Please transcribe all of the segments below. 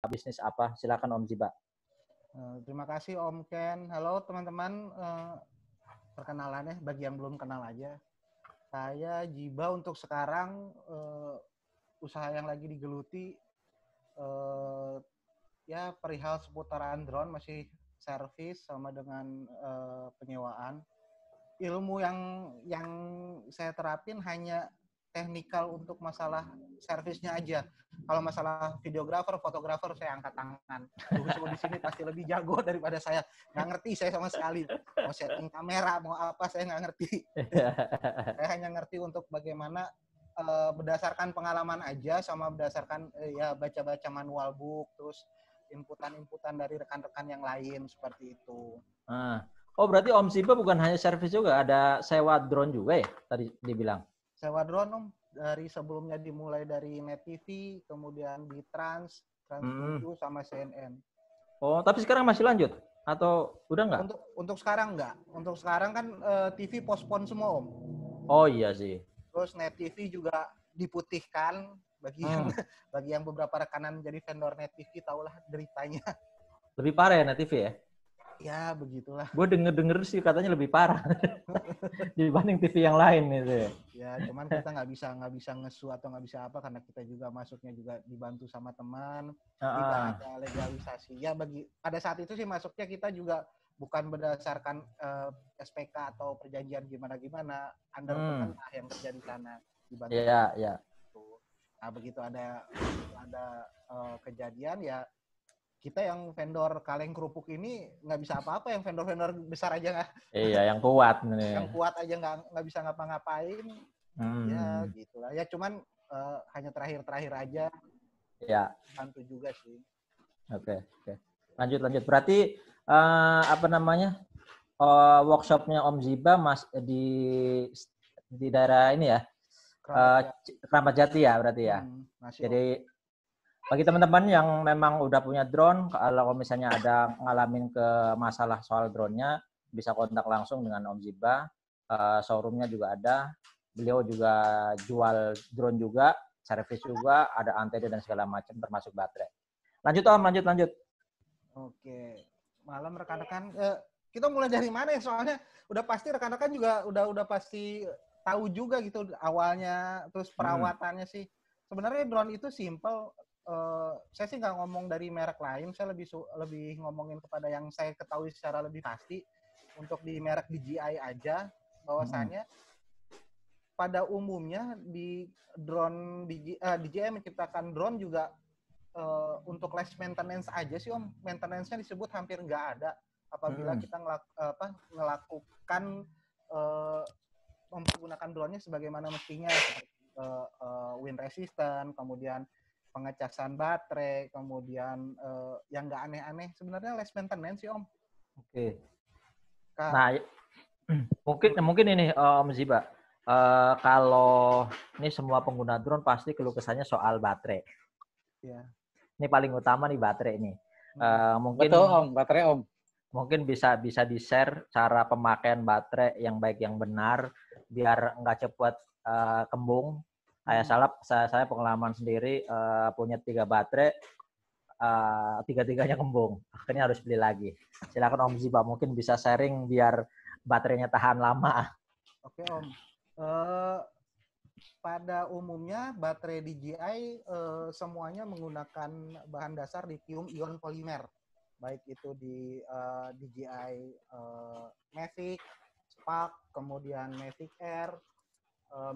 bisnis apa? Silakan Om Ziba. Terima kasih Om Ken. Halo teman-teman, perkenalannya bagi yang belum kenal aja. Saya Jiba untuk sekarang usaha yang lagi digeluti ya perihal seputaran drone, masih servis sama dengan penyewaan. Ilmu yang saya terapin hanya teknikal untuk masalah servisnya aja. Kalau masalah videografer, fotografer saya angkat tangan. Suhu di sini pasti lebih jago daripada saya. Nggak ngerti saya sama sekali. Mau setting kamera, mau apa saya nggak ngerti. Saya hanya ngerti untuk bagaimana berdasarkan pengalaman aja sama berdasarkan ya baca-baca manual book, terus inputan-inputan dari rekan-rekan yang lain seperti itu. Oh, berarti Om Ziba bukan hanya servis juga, ada sewa drone juga ya tadi dibilang? Sewa drone Om, dari sebelumnya dimulai dari Net TV, kemudian di Trans 7 sama CNN. Oh, tapi sekarang masih lanjut atau udah nggak? Untuk sekarang nggak. Untuk sekarang kan TV postpone semua Om. Oh iya sih. Terus Net TV juga diputihkan bagi yang beberapa rekanan jadi vendor Net TV, tahulah deritanya. Lebih parah ya Net TV ya? Ya begitulah. Gue denger sih katanya lebih parah dibanding TV yang lain gitu. Ya cuman kita nggak bisa ngesu atau nggak bisa apa karena kita juga masuknya juga dibantu sama teman, tidak ada legalisasi. Ya pada saat itu sih masuknya kita juga bukan berdasarkan SPK atau perjanjian gimana, under teman lah yang kerja di sana dibantu. Iya. Nah begitu ada kejadian ya. Kita yang vendor kaleng kerupuk ini nggak bisa apa-apa, yang vendor-vendor besar aja nggak. Iya, yang kuat. Yang kuat aja nggak bisa ngapa-ngapain. Ya gitulah. Ya cuman hanya terakhir aja. Ya. Bantu juga sih. Oke. Lanjut. Berarti workshopnya Om Ziba di daerah ini ya. Keramat Jati ya berarti ya. Jadi bagi teman-teman yang memang udah punya drone, kalau misalnya ada ngalamin ke masalah soal drone-nya, bisa kontak langsung dengan Om Ziba. Showroom-nya juga ada. Beliau juga jual drone juga, servis juga, ada antena dan segala macam termasuk baterai. Lanjut Om, lanjut. Oke. Malam rekan-rekan, kita mulai dari mana ya? Soalnya udah pasti rekan-rekan juga udah pasti tahu juga gitu awalnya, terus perawatannya sih. Sebenarnya drone itu simple. Saya sih nggak ngomong dari merek lain, saya lebih ngomongin kepada yang saya ketahui secara lebih pasti. Untuk di merek DJI aja, bahwasannya pada umumnya di drone DJI menciptakan drone juga untuk less maintenance aja sih Om. Maintenance-nya disebut hampir nggak ada apabila kita melakukan mempergunakan drone-nya sebagaimana mestinya, seperti wind resistant, kemudian pengecasan baterai, kemudian yang nggak aneh-aneh, sebenarnya less maintenance sih Om. Oke. Nah, mungkin ini Om Ziba, kalau ini semua pengguna drone pasti keluh kesahnya soal baterai. Ya. Ini paling utama nih baterai ini. Mungkin betul Om, baterai Om. Mungkin bisa di-share cara pemakaian baterai yang baik yang benar biar nggak cepat kembung. Saya pengalaman sendiri punya 3 baterai, 3-tiganya kembung. Akhirnya harus beli lagi. Silakan Om Ziba mungkin bisa sharing biar baterainya tahan lama. Oke Om. Pada umumnya baterai DJI semuanya menggunakan bahan dasar lithium ion polimer. Baik itu di DJI Mavic, Spark, kemudian Mavic Air,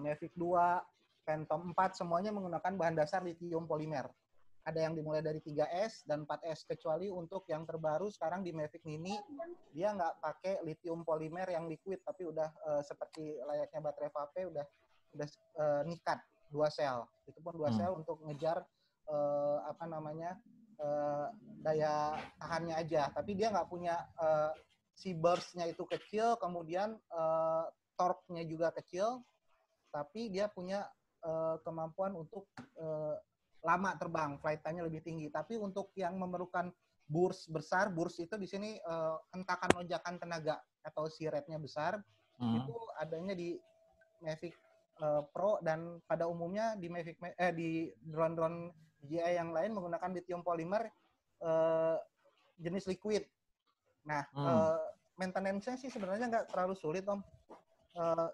Mavic 2, Phantom 4, semuanya menggunakan bahan dasar lithium polimer. Ada yang dimulai dari 3S dan 4S, kecuali untuk yang terbaru sekarang di Mavic Mini, dia nggak pakai lithium polimer yang liquid, tapi udah seperti layaknya baterai vape, udah nikat 2 sel. Itu pun 2 sel untuk ngejar daya tahannya aja. Tapi dia nggak punya si burst-nya itu kecil, kemudian torque-nya juga kecil, tapi dia punya kemampuan untuk lama terbang, flight time-nya lebih tinggi. Tapi untuk yang memerlukan burst besar, burst itu di sini hentakan lonjakan tenaga atau si rate-nya besar, itu adanya di Mavic Pro, dan pada umumnya di Mavic di drone-drone DJI yang lain menggunakan lithium polymer jenis liquid. Nah, maintenance-nya sih sebenarnya nggak terlalu sulit, Om.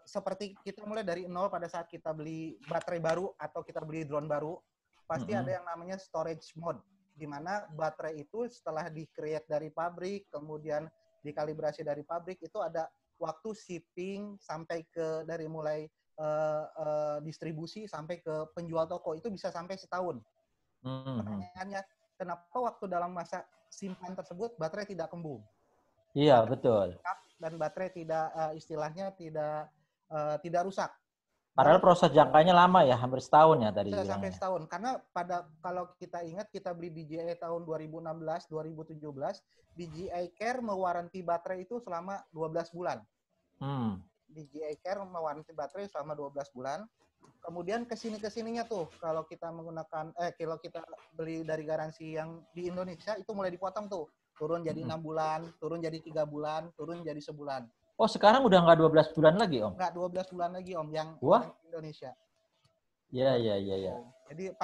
Seperti kita mulai dari nol pada saat kita beli baterai baru atau kita beli drone baru, pasti ada yang namanya storage mode, di mana baterai itu setelah di-create dari pabrik, kemudian dikalibrasi dari pabrik, itu ada waktu shipping sampai ke dari mulai distribusi sampai ke penjual toko, itu bisa sampai setahun. Pertanyaannya, kenapa waktu dalam masa simpan tersebut baterai tidak kembung? Iya, betul. Dan baterai tidak istilahnya tidak rusak. Padahal proses jangkanya lama ya, hampir setahun ya tadi. Bisa sampai setahun. Karena kalau kita ingat kita beli DJI tahun 2016, 2017, DJI Care mewaranti baterai itu selama 12 bulan. DJI Care mewaranti baterai selama 12 bulan. Kemudian kesininya tuh kalau kita menggunakan kalau kita beli dari garansi yang di Indonesia itu mulai dipotong tuh, turun jadi 6 bulan, turun jadi 3 bulan, turun jadi sebulan. Oh, sekarang udah nggak 12 bulan lagi, Om? Nggak 12 bulan lagi, Om, yang Indonesia. Iya. Jadi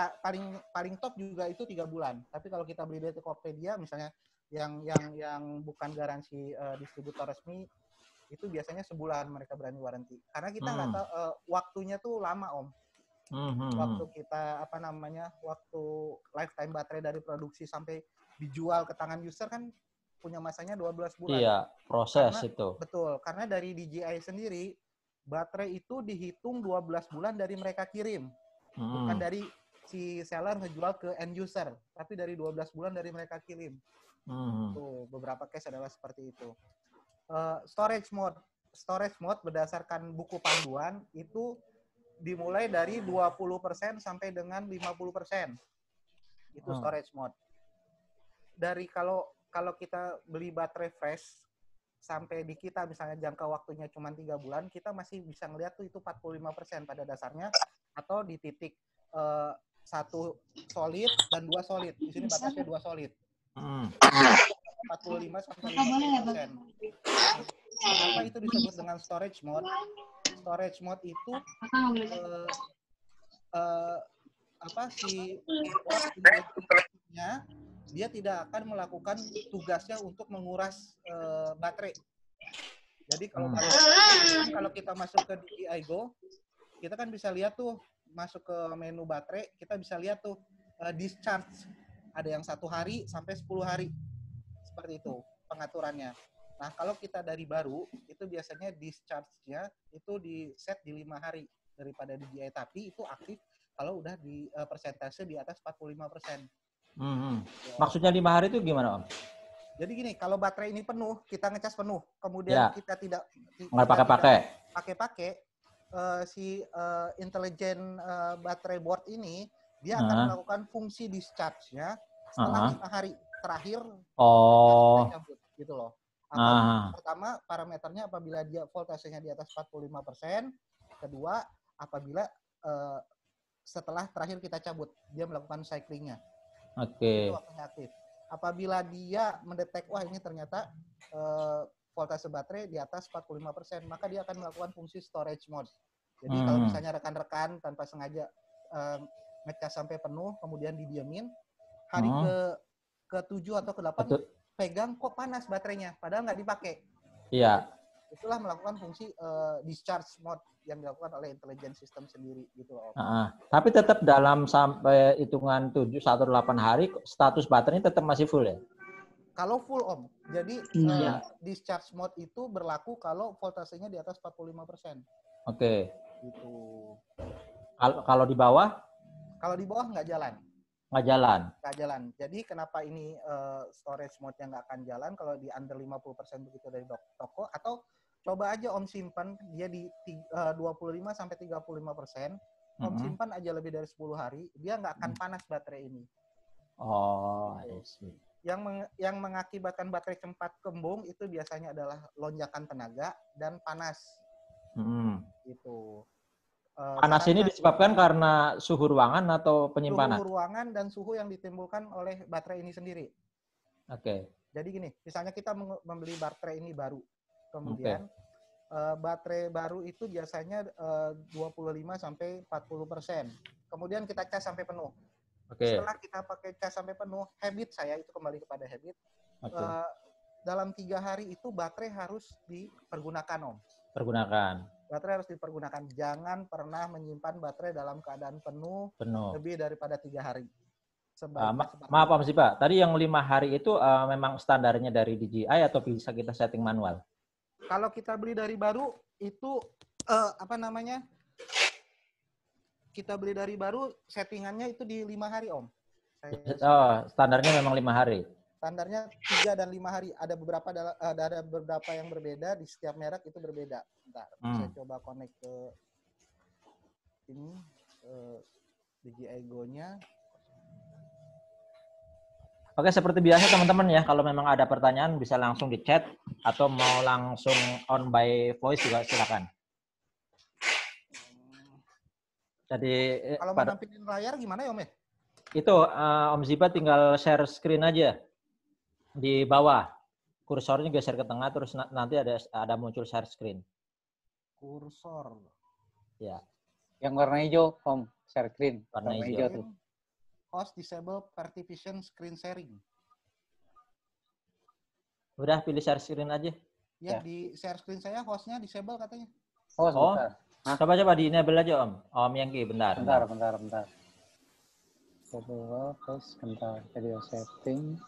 paling top juga itu 3 bulan. Tapi kalau kita beli dari Tokopedia misalnya yang bukan garansi distributor resmi, itu biasanya sebulan mereka berani waranti. Karena kita nggak tahu waktunya tuh lama, Om. Waktu kita waktu lifetime baterai dari produksi sampai dijual ke tangan user kan punya masanya 12 bulan. Iya, proses itu. Betul, karena dari DJI sendiri baterai itu dihitung 12 bulan dari mereka kirim. Bukan dari si seller ngejual ke end user, tapi dari 12 bulan dari mereka kirim. Tuh, beberapa case adalah seperti itu. Storage mode berdasarkan buku panduan itu dimulai dari 20% sampai dengan 50%. Itu storage mode. Dari kalau kita beli baterai fresh sampai di kita misalnya jangka waktunya cuma 3 bulan, kita masih bisa ngelihat tuh itu 45% pada dasarnya, atau di titik 1 solid dan 2 solid. Di sini batasnya 2 solid. 45 sampai 50%. Kenapa itu disebut dengan storage mode? Storage mode itu dia tidak akan melakukan tugasnya untuk menguras baterai. Jadi kalau kita masuk ke DJI Go, kita kan bisa lihat tuh, masuk ke menu baterai, kita bisa lihat tuh discharge. Ada yang 1 hari sampai 10 hari. Seperti itu pengaturannya. Nah, kalau kita dari baru, itu biasanya discharge-nya itu di set di 5 hari daripada DJI, tapi itu aktif kalau udah di persentase di atas 45%. Maksudnya 5 hari itu gimana, Om? Jadi gini, kalau baterai ini penuh, kita ngecas penuh, kemudian kita tidak pakai si intelligent battery board ini, dia akan melakukan fungsi discharge-nya setelah 5 hari terakhir. Cabut, gitu loh. Pertama, parameternya apabila dia voltasenya di atas 45%. Kedua, apabila setelah terakhir kita cabut, dia melakukan cycling-nya. Itu waktunya aktif. Apabila dia mendetek, wah ini ternyata voltase baterai di atas 45%, maka dia akan melakukan fungsi storage mode. Jadi kalau misalnya rekan-rekan tanpa sengaja ngecas sampai penuh, kemudian didiamin, hari ke-7 atau ke-8 pegang kok panas baterainya, padahal nggak dipakai. Iya. Itulah melakukan fungsi discharge mode yang dilakukan oleh intelligent system sendiri gitu loh. Tapi tetap dalam sampai hitungan 7 atau 8 hari status baterainya tetap masih full ya? Kalau full, Om. Jadi discharge mode itu berlaku kalau voltasenya di atas 45%. Oke. Gitu. Kalau di bawah? Kalau di bawah nggak jalan. Nggak jalan? Nggak jalan. Jadi kenapa ini storage mode-nya nggak akan jalan kalau di under 50% begitu dari toko, atau coba aja Om simpan dia di 25 sampai 35%. Om simpan aja lebih dari 10 hari, dia nggak akan panas baterai ini. I see. Yang mengakibatkan baterai cepat kembung itu biasanya adalah lonjakan tenaga dan panas. Gitu. Panas ini disebabkan karena suhu ruangan atau penyimpanan? Suhu ruangan dan suhu yang ditimbulkan oleh baterai ini sendiri. Jadi gini, misalnya kita membeli baterai ini baru. Kemudian baterai baru itu biasanya 25 sampai 40%. Kemudian kita cas sampai penuh. Oke. Setelah kita pakai cas sampai penuh, habit saya itu kembali kepada habit. Oke. Dalam 3 hari itu baterai harus dipergunakan, Om. Pergunakan. Baterai harus dipergunakan. Jangan pernah menyimpan baterai dalam keadaan penuh. Lebih daripada 3 hari. Maaf Om Ziba, tadi yang 5 hari itu memang standarnya dari DJI atau bisa kita setting manual? Kalau kita beli dari baru itu kita beli dari baru settingannya itu di 5 hari, Om. Standarnya memang 5 hari. Standarnya 3 dan 5 hari. Ada beberapa yang berbeda di setiap merek itu berbeda. Bentar, saya coba connect ke ini DJI Go-nya. Oke, seperti biasa teman-teman ya, kalau memang ada pertanyaan bisa langsung di chat atau mau langsung on by voice juga silakan. Jadi kalau menampilkan layar gimana ya Om? Itu Om Ziba tinggal share screen aja di bawah. Kursornya geser ke tengah terus nanti ada muncul share screen. Kursor. Ya. Yang warna hijau, Om, share screen. Warna hijau tuh. Host disable partition screen sharing. Udah pilih share screen aja. Ya, di share screen saya hostnya disable katanya. Oh, coba di enable aja Om Yangki, bentar. Bentar. Coba terus bentar video setting.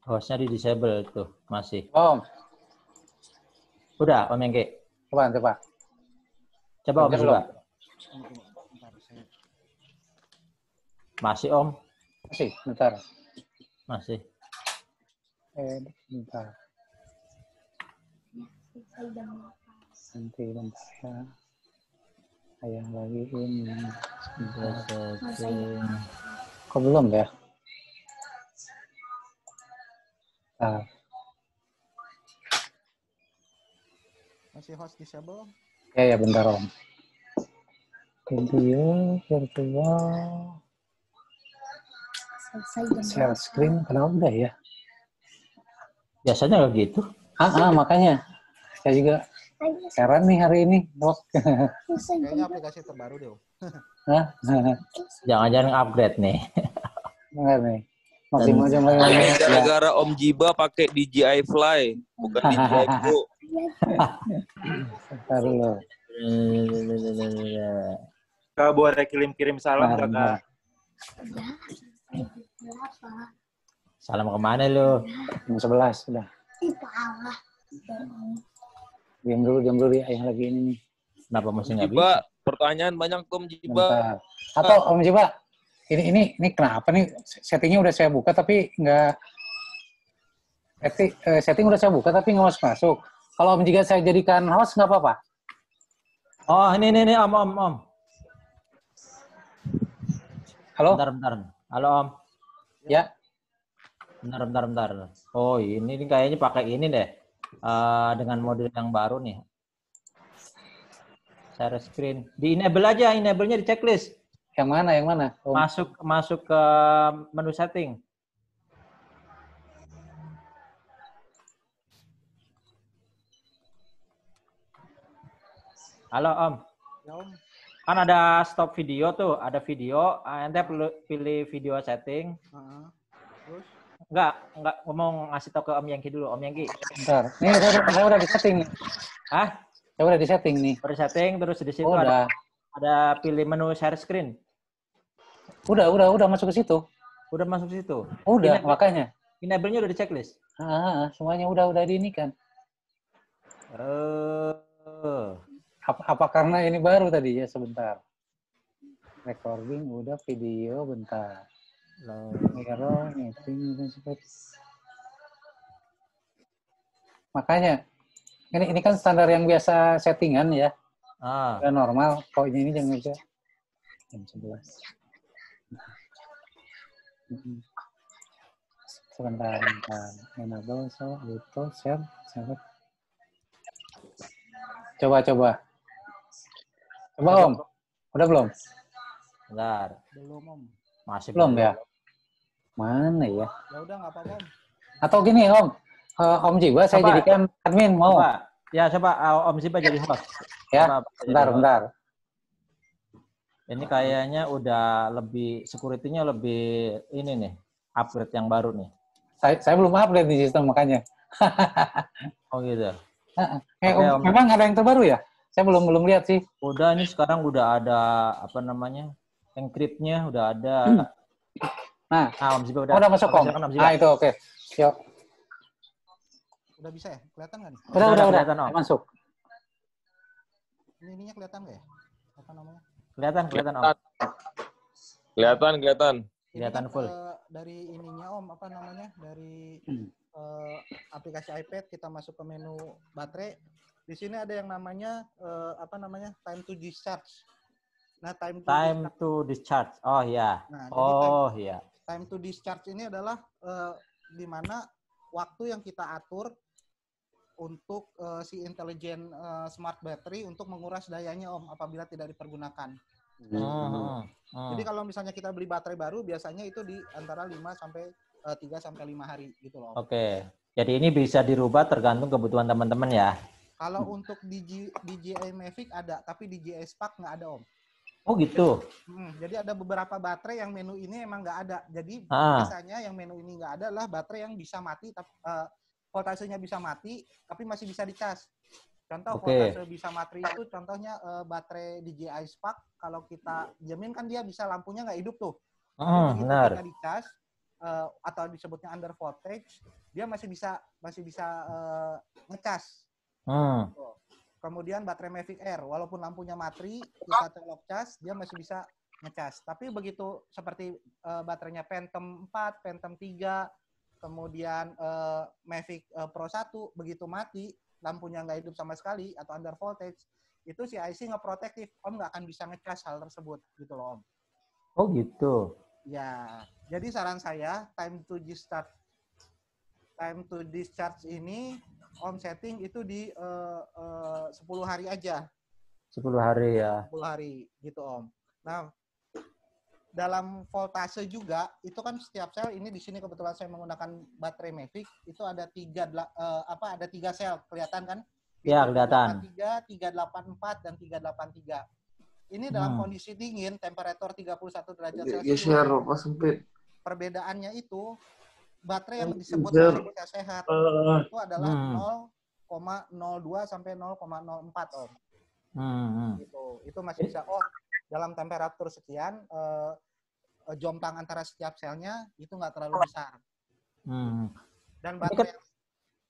Hostnya di disable tuh masih. Om. Udah Om Yangki. Coba. Coba Om Ziba. Masih Om. Masih, bentar. Masih. Bentar. Nanti bentar ya. Ayah lagi ini. Kok belum ya? Masih host disable? Ya bentar Om. Video virtual. Share screen kenapa udah ya? Biasanya nggak gitu. Makanya. Saya juga heran nih hari ini. Kayaknya aplikasi terbaru deh, Om. Jangan-jangan upgrade nih. Enggak nih. Gara-gara Om Jiba pakai DJI Fly, bukan DJI Go. Bentar dulu. Kak, boleh kirim salam nggak, Kak? Salam kemana lu? Jam 11 sudah. Diam dulu ya, ayah lagi ini nih. Kenapa masih nggak bisa? Jiba, pertanyaan banyak Om Jiba. Bentar. Atau Om Jiba, ini kenapa nih settingnya udah saya buka tapi nggak setting udah saya buka tapi nggak masuk. Kalau Om jika saya jadikan host nggak apa-apa. Oh ini Om. Halo. Bentar. Halo Om. Ya. Bentar. Oh ini kayaknya pakai ini deh. Dengan model yang baru nih. Share screen. Di enable aja, enable-nya di checklist. Yang mana? Om. Masuk ke menu setting. Halo Om. Ya Om. Kan ada stop video tuh, ada video. Ente pilih video setting. Terus? Enggak ngomong ngasih tau ke Om Yangki dulu, Om Yangki. Bentar. Nih saya udah di setting nih. Hah? Saya udah di setting nih. Udah setting terus di situ udah. ada pilih menu share screen. Udah masuk ke situ. Udah masuk ke situ. Udah, makanya. Enable-nya udah di checklist. Semuanya udah di ini kan. Apa karena ini baru tadi ya sebentar. Recording udah, video bentar. Mirror, meeting dan sebagainya. Makanya ini kan standar yang biasa settingan ya. Udah normal. Kok ini jangan bisa. Jam 11. Sebentar. Enable, auto, share. Coba Om. Udah belum? Bentar. Belum, Om. Masih Belum ya? Mana ya? Ya udah nggak apa-apa, Om. Atau gini, Om. Om Jiba saya jadikan admin, mau? Coba. Ya, coba Om Jiba jadi host. Ya, bentar. Ini kayaknya udah lebih, security-nya lebih ini nih, upgrade yang baru nih. Saya belum update di sistem makanya. Oh gitu. Memang ada yang terbaru ya? Saya belum lihat sih. Udah, ini sekarang udah ada apa namanya? Encrypt-nya udah ada. Nah, Om Ziba udah masuk, Om. Itu oke. Yuk. Udah bisa ya? Kelihatan nggak nih? Udah. Kelihatan, Om. Masuk. Ininya kelihatan nggak ya? Apa namanya? Kelihatan, Om. Kelihatan Full. Dari ininya, Om, apa namanya? Dari aplikasi iPad kita masuk ke menu baterai. Di sini ada yang namanya time to discharge. Nah, time to discharge. Oh ya. Nah, iya. Time to discharge ini adalah di mana waktu yang kita atur untuk si intelligent smart battery untuk menguras dayanya, Om, apabila tidak dipergunakan. Jadi kalau misalnya kita beli baterai baru, biasanya itu di antara 3 sampai 5 hari gitu loh. Oke. Jadi ini bisa dirubah tergantung kebutuhan teman-teman ya. Kalau untuk DJI Mavic ada, tapi DJI Spark nggak ada, Om. Oh gitu. Jadi ada beberapa baterai yang menu ini emang nggak ada. Jadi biasanya yang menu ini nggak ada adalah baterai yang bisa mati, voltasenya bisa mati, tapi masih bisa dicas. Contoh voltase bisa mati itu contohnya baterai DJI Spark. Kalau kita diamin kan dia bisa lampunya nggak hidup tuh. Tapi begitu kita dicas atau disebutnya under voltage, dia masih bisa ngecas. Kemudian baterai Mavic Air, walaupun lampunya mati, kita colok cas, dia masih bisa ngecas. Tapi begitu seperti baterainya Phantom 4, Phantom 3, kemudian Mavic Pro 1, begitu mati, lampunya nggak hidup sama sekali, atau under voltage, itu si IC ngeprotektif. Om nggak akan bisa ngecas hal tersebut, gitu loh, Om. Oh gitu. Ya, jadi saran saya, time to discharge ini, Om setting itu di 10 hari aja. 10 hari ya. 10 hari gitu, Om. Nah, dalam voltase juga itu kan setiap sel ini di sini kebetulan saya menggunakan baterai Mavic itu ada 3 sel, kelihatan kan? Iya, kelihatan. 384 dan 383. Ini dalam kondisi dingin, temperatur 31 derajat Celcius. Perbedaannya itu baterai yang disebut sehat itu adalah 0,02 sampai 0,04, Om. Gitu. Itu masih bisa dalam temperatur sekian jomplang antara setiap selnya itu nggak terlalu besar. Dan baterai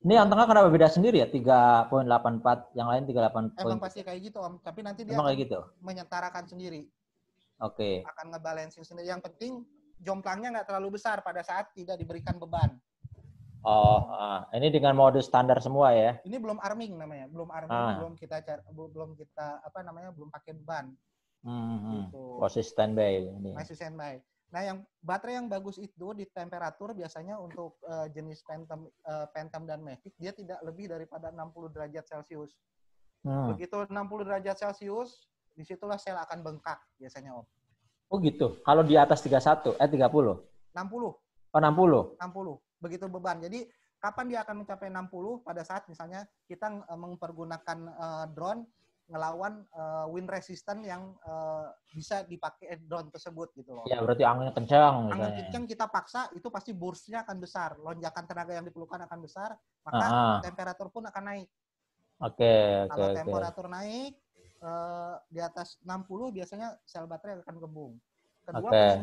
ini yang tengah kenapa beda sendiri ya? 3.84, yang lain 38. Emang pasti kayak gitu, Om. Tapi nanti dia menyetarakan sendiri. Oke. Akan ngebalancing sendiri. Yang penting jomplangnya nggak terlalu besar pada saat tidak diberikan beban. Ini dengan mode standar semua ya? Ini belum arming namanya, belum pakai beban. Gitu. Posisi standby ini. Masih standby. Nah, yang baterai yang bagus itu di temperatur biasanya untuk jenis Phantom dan Mavic dia tidak lebih daripada 60 derajat Celcius. Begitu 60 derajat Celcius, disitulah sel akan bengkak biasanya, Om. Oh gitu. Kalau di atas 30? 60. Oh, 60. 60. Begitu beban. Jadi kapan dia akan mencapai 60? Pada saat misalnya kita mempergunakan drone ngelawan wind resistant yang bisa dipakai drone tersebut gitu loh. Ya, berarti anginnya kencang. Angin kencang kita paksa, itu pasti burst-nya akan besar. Lonjakan tenaga yang diperlukan akan besar, maka temperatur pun akan naik. Kalau temperatur naik di atas 60 biasanya sel baterai akan gembung. Kedua,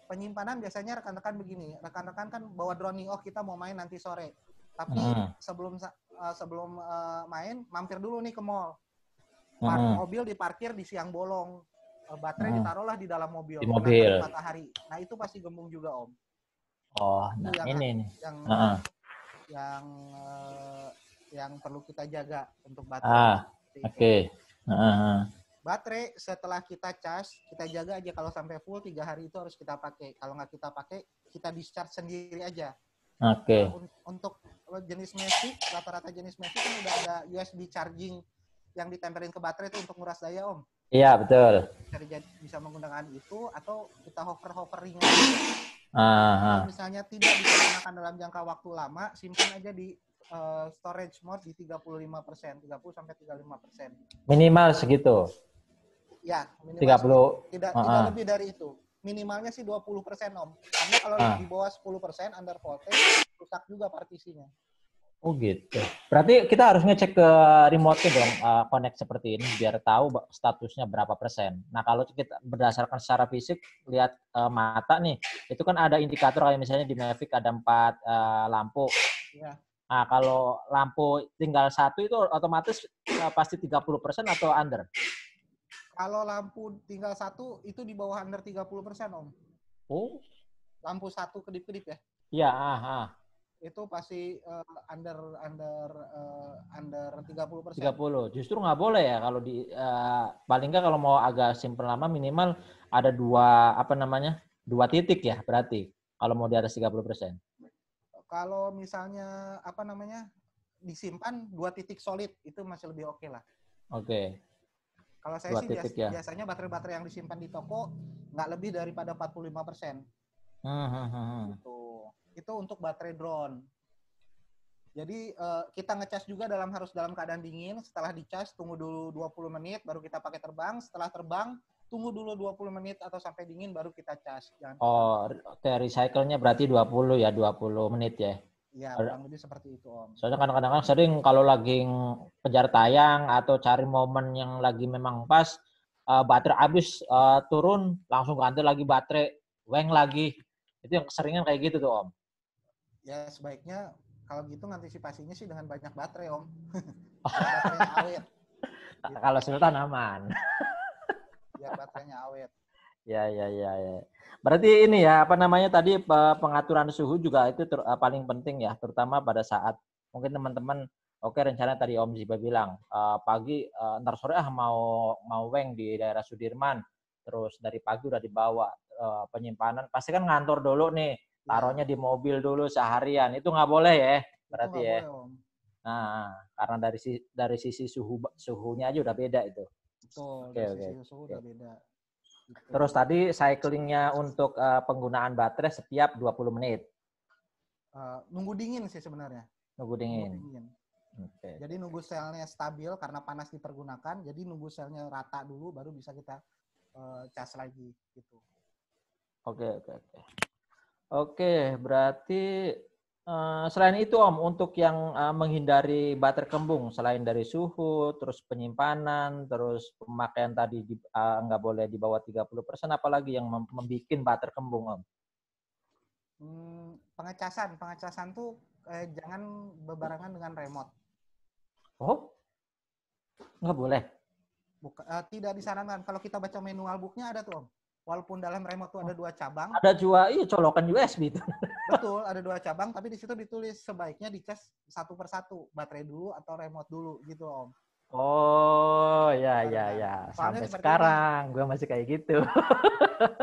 penyimpanan biasanya rekan-rekan begini. Rekan-rekan kan bawa drone nih, kita mau main nanti sore. Tapi sebelum main mampir dulu nih ke mall. Mobil diparkir di siang bolong. Baterai ditaruhlah di dalam mobil. Di mobil. Matahari. Nah, itu pasti gembung juga, Om. Ini nih. Yang perlu kita jaga untuk baterai. Baterai setelah kita cas, kita jaga aja kalau sampai full 3 hari itu harus kita pakai. Kalau nggak kita pakai, kita discharge sendiri aja. Untuk jenis Mavic, rata-rata jenis Mavic kan udah ada USB charging yang ditempelin ke baterai itu untuk nguras daya, Om. Iya, betul. Bisa menggunakan itu atau kita hover ringan. Kalau misalnya tidak bisa digunakan dalam jangka waktu lama, simpan aja di storage mode di 35%, 30 sampai 35%. Minimal segitu. Ya, minimal 30. Tidak lebih dari itu. Minimalnya sih 20% Om. Karena kalau di bawah 10% under voltage rusak juga partisinya. Oh gitu. Berarti kita harus ngecek ke remote-nya dong, connect seperti ini biar tahu statusnya berapa persen. Nah kalau kita berdasarkan secara fisik lihat mata nih, itu kan ada indikator kayak misalnya di Mavic ada 4 lampu. Ya. Nah kalau lampu tinggal 1 itu otomatis pasti 30% atau under? Kalau lampu tinggal 1 itu di bawah under 30% Om. Oh. Lampu 1 kedip-kedip ya? Iya. Itu pasti under 30%. 30. Justru nggak boleh ya kalau di paling nggak kalau mau agak simple lama minimal ada 2 titik ya berarti kalau mau di atas 30%. Kalau misalnya disimpan 2 titik solid itu masih lebih oke lah. Oke. Kalau saya sih biasanya baterai-baterai yang disimpan di toko nggak lebih daripada 45%. Gitu. Itu untuk baterai drone. Jadi kita ngecas juga harus dalam keadaan dingin. Setelah dicas tunggu dulu 20 menit baru kita pakai terbang. Setelah terbang tunggu dulu 20 menit atau sampai dingin baru kita cas. Recycle-nya berarti 20 menit ya. Iya, kurang lebih seperti itu Om. Soalnya kadang-kadang sering kalau lagi kejar tayang atau cari momen yang lagi memang pas baterai habis turun langsung ganti lagi baterai weng lagi. Itu yang keseringan kayak gitu tuh Om. Ya sebaiknya kalau gitu antisipasinya sih dengan banyak baterai Om. Baterainya awet. Gitu. Kalau Sultan aman. Biar baterainya awet. Ya. Berarti ini ya tadi pengaturan suhu juga itu paling penting ya, terutama pada saat mungkin teman-teman rencana tadi Om Ziba bilang pagi ntar sore mau weng di daerah Sudirman, terus dari pagi udah dibawa penyimpanan, pasti kan ngantor dulu nih. Taruhnya di mobil dulu seharian, itu nggak boleh ya, berarti ya. Boleh, Om. Nah, karena dari sisi suhunya aja udah beda itu. Betul, dari sisi suhu udah beda. Gitu. Terus tadi cyclingnya untuk penggunaan baterai setiap 20 menit. Nunggu dingin sih sebenarnya. Nunggu dingin. Okay. Jadi nunggu selnya stabil karena panas dipergunakan, jadi nunggu selnya rata dulu baru bisa kita cas lagi gitu. Oke, berarti selain itu Om, untuk yang menghindari baterai kembung, selain dari suhu, terus penyimpanan, terus pemakaian tadi nggak boleh di bawah 30%, apalagi yang membuat baterai kembung Om? Pengecasan tuh jangan berbarengan dengan remote. Oh? Nggak boleh? Tidak disarankan. Kalau kita baca manual book-nya ada tuh Om. Walaupun dalam remote itu ada 2 cabang. Ada juga, colokan USB itu. Betul, ada 2 cabang, tapi di situ ditulis sebaiknya dicas satu persatu, baterai dulu atau remote dulu, gitu Om. Oh, ya. Sampai sekarang gue masih kayak gitu.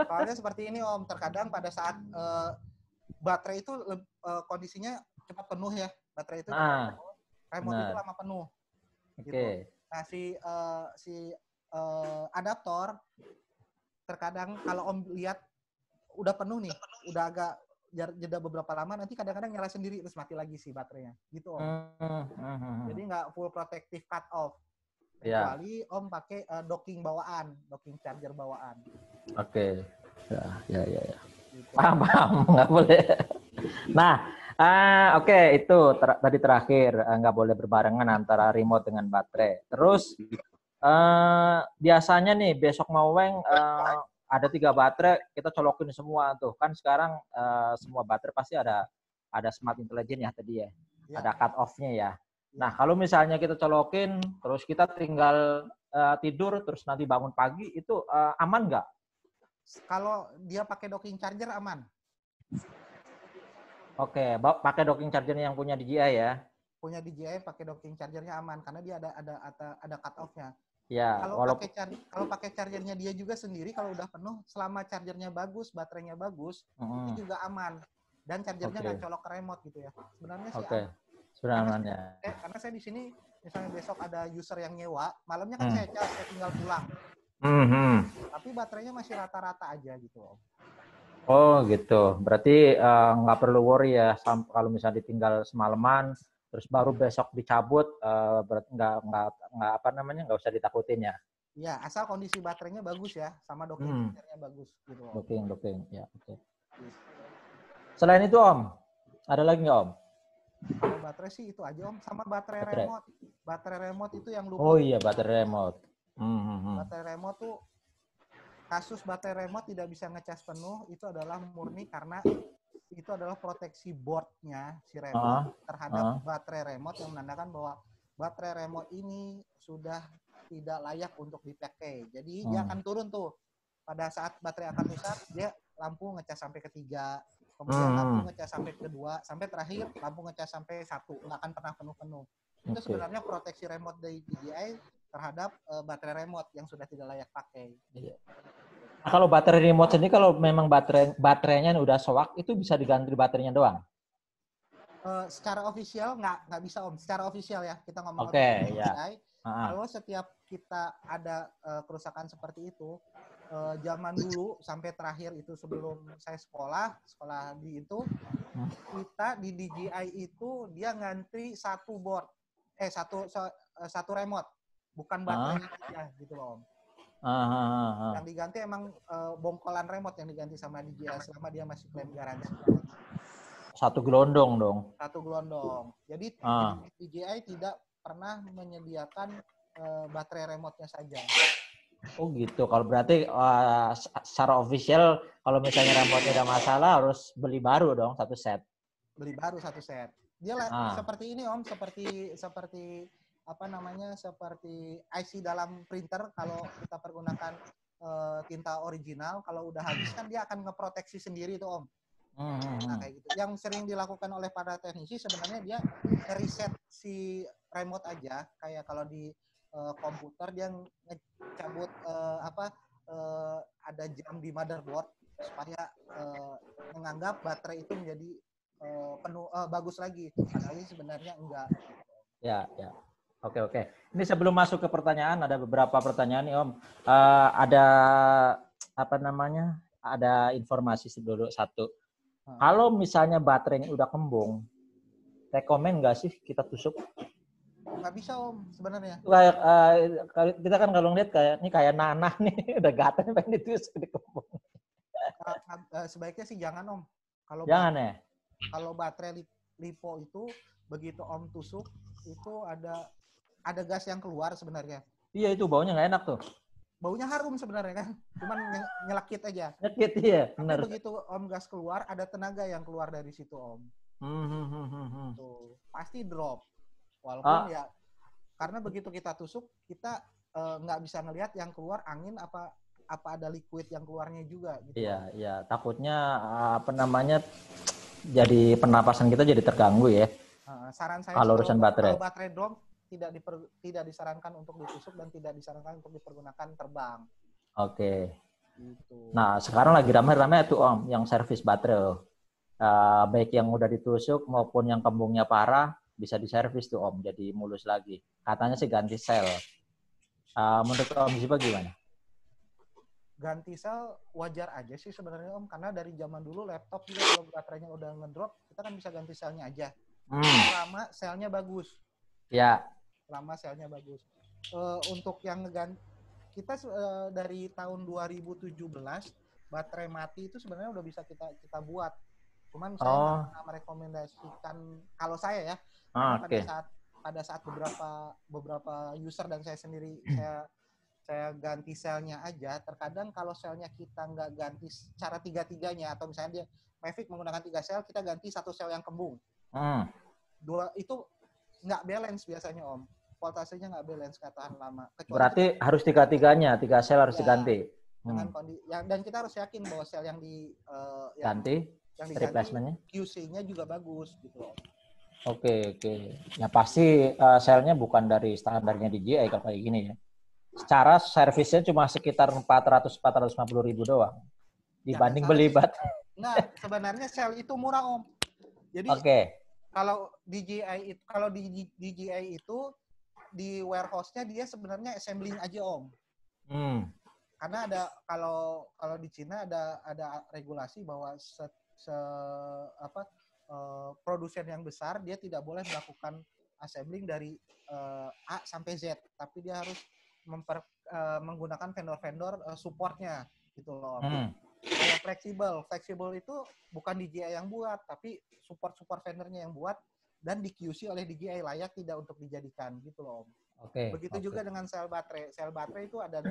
Soalnya seperti ini Om, terkadang pada saat baterai itu kondisinya cepat penuh ya, baterai itu cepat penuh, remote itu lama penuh. Gitu. Nah, si adaptor terkadang kalau Om lihat udah penuh nih, udah agak jeda beberapa lama, nanti kadang-kadang nyala sendiri terus mati lagi si baterainya, gitu Om. Jadi nggak full protective cut off, kecuali Om pakai docking charger bawaan. Oke. Ya. Gitu. Paham, nggak boleh. Nah, itu tadi terakhir nggak boleh berbarengan antara remote dengan baterai. Terus biasanya nih besok mau weng ada 3 baterai, kita colokin semua tuh. Kan sekarang semua baterai pasti ada smart intelligence ya tadi ya. Ada cut off-nya ya. Nah, kalau misalnya kita colokin terus kita tinggal tidur terus nanti bangun pagi itu aman nggak? Kalau dia pakai docking charger aman. Oke, pakai docking chargernya yang punya DJI ya. Punya DJI pakai docking chargernya aman karena dia ada cut off-nya. Ya, kalau pakai chargernya dia juga sendiri kalau udah penuh, selama chargernya bagus, baterainya bagus, itu juga aman. Dan chargernya nggak colok ke remote gitu ya. Sebenarnya sih sebenarnya. Karena saya di sini misalnya besok ada user yang nyewa, malamnya kan saya tinggal pulang. Tapi baterainya masih rata-rata aja gitu Om. Oh gitu, berarti nggak perlu worry ya kalau misalnya ditinggal semalaman, terus baru besok dicabut, berarti nggak usah ditakutin ya. Iya, asal kondisi baterainya bagus ya, sama dokumennya bagus gitu Om. Docking, ya oke. Selain itu Om, ada lagi nggak Om? Kalau baterai sih itu aja Om, sama baterai remote. Baterai remote itu yang lupa. Oh iya, baterai remote. Baterai remote tuh, kasus baterai remote tidak bisa ngecas penuh itu adalah murni karena itu adalah proteksi boardnya si remote terhadap baterai remote yang menandakan bahwa baterai remote ini sudah tidak layak untuk dipakai. Jadi dia akan turun tuh pada saat baterai akan rusak, dia lampu ngecas sampai ketiga, kemudian lampu ngecas sampai kedua, sampai terakhir lampu ngecas sampai 1, nggak akan pernah penuh-penuh. Itu sebenarnya proteksi remote dari DJI terhadap baterai remote yang sudah tidak layak pakai. Nah, kalau baterai remote sendiri, kalau memang baterainya udah soak, itu bisa diganti baterainya doang? Secara official nggak bisa Om. Secara official ya, kita ngomong DJI. Kalau setiap kita ada kerusakan seperti itu, zaman dulu sampai terakhir itu sebelum saya sekolah di itu, kita di DJI itu dia ngantri satu board, satu remote, bukan baterainya aja gitu loh Om. Yang diganti emang bongkolan remote yang diganti sama DJI selama dia masih klaim garansi. Satu gelondong dong. Satu gelondong. Jadi DJI tidak pernah menyediakan baterai remote-nya saja. Oh gitu. Kalau berarti secara official kalau misalnya remote-nya ada masalah harus beli baru dong satu set. Beli baru satu set. Dia seperti ini Om, seperti apa namanya, seperti IC dalam printer. Kalau kita pergunakan tinta original, kalau udah habis kan dia akan ngeproteksi sendiri tuh Om. Nah kayak gitu. Yang sering dilakukan oleh para teknisi sebenarnya dia reset si remote aja. Kayak kalau di komputer dia ngecabut ada jam di motherboard supaya menganggap baterai itu menjadi penuh bagus lagi. Padahal sebenarnya enggak. Ya. Oke. Ini sebelum masuk ke pertanyaan, ada beberapa pertanyaan nih Om. Ada informasi dulu satu. Kalau misalnya baterainya udah kembung, rekomen nggak sih kita tusuk? Nggak bisa Om sebenarnya. Kayak kita kan kalau ngeliat kayak nanah nih, udah gatel pengen ditusuk dikembung. Sebaiknya sih jangan Om. Kalau baterai lipo itu begitu Om tusuk itu ada gas yang keluar sebenarnya. Iya, itu baunya nggak enak tuh. Baunya harum sebenarnya kan, cuman nyelekit aja. Nyelekit, iya. Tapi begitu Om gas keluar, ada tenaga yang keluar dari situ Om. Tuh, pasti drop. Walaupun ya, karena begitu kita tusuk, kita nggak bisa ngelihat yang keluar angin apa ada liquid yang keluarnya juga. Gitu. Iya. Takutnya jadi pernapasan kita jadi terganggu ya. Saran saya kalau urusan baterai. Kalau baterai drop tidak disarankan untuk ditusuk dan tidak disarankan untuk dipergunakan terbang. Oke. Gitu. Nah, sekarang lagi ramai-ramai tuh Om, yang servis baterai. Baik yang udah ditusuk maupun yang kembungnya parah, bisa diservis tuh Om, jadi mulus lagi. Katanya sih ganti sel. Menurut Om Ziba gimana? Ganti sel wajar aja sih sebenarnya Om, karena dari zaman dulu laptop juga kalau baterainya udah ngedrop, kita kan bisa ganti selnya aja. Selama selnya bagus. Ya. Selama selnya bagus. Untuk yang ngeganti, kita dari tahun 2017 baterai mati itu sebenarnya udah bisa kita buat. Cuman saya nggak pernah merekomendasikan, kalau saya ya, pada saat beberapa user dan saya sendiri saya ganti selnya aja. Terkadang kalau selnya kita nggak ganti secara tiga-tiganya, atau misalnya dia Mavic menggunakan 3 sel, kita ganti 1 sel yang kembung. 2 itu nggak balance biasanya Om. Voltasenya nggak balance, katakan lama. Berarti harus 3-3-nya, 3 sel harus diganti. Dengan dan kita harus yakin bahwa sel yang ganti, replacementnya, QC-nya juga bagus gitu. Oke. Ya pasti selnya bukan dari standarnya DJI kalau kayak gini ya. Secara servisnya cuma sekitar 400-450 ribu doang. Dibanding beli baterai. Nah, sebenarnya sel itu murah Om. Jadi kalau di DJI itu di warehouse-nya dia sebenarnya assembling aja Om. karena ada kalau di Cina ada regulasi bahwa produsen yang besar dia tidak boleh melakukan assembling dari A sampai Z, tapi dia harus menggunakan vendor-vendor supportnya gitu loh. Kayak fleksibel itu bukan DJI yang buat, tapi support vendornya yang buat dan di QC oleh DJI, layak tidak untuk dijadikan gitu loh. Begitu juga dengan sel baterai. Sel baterai itu ada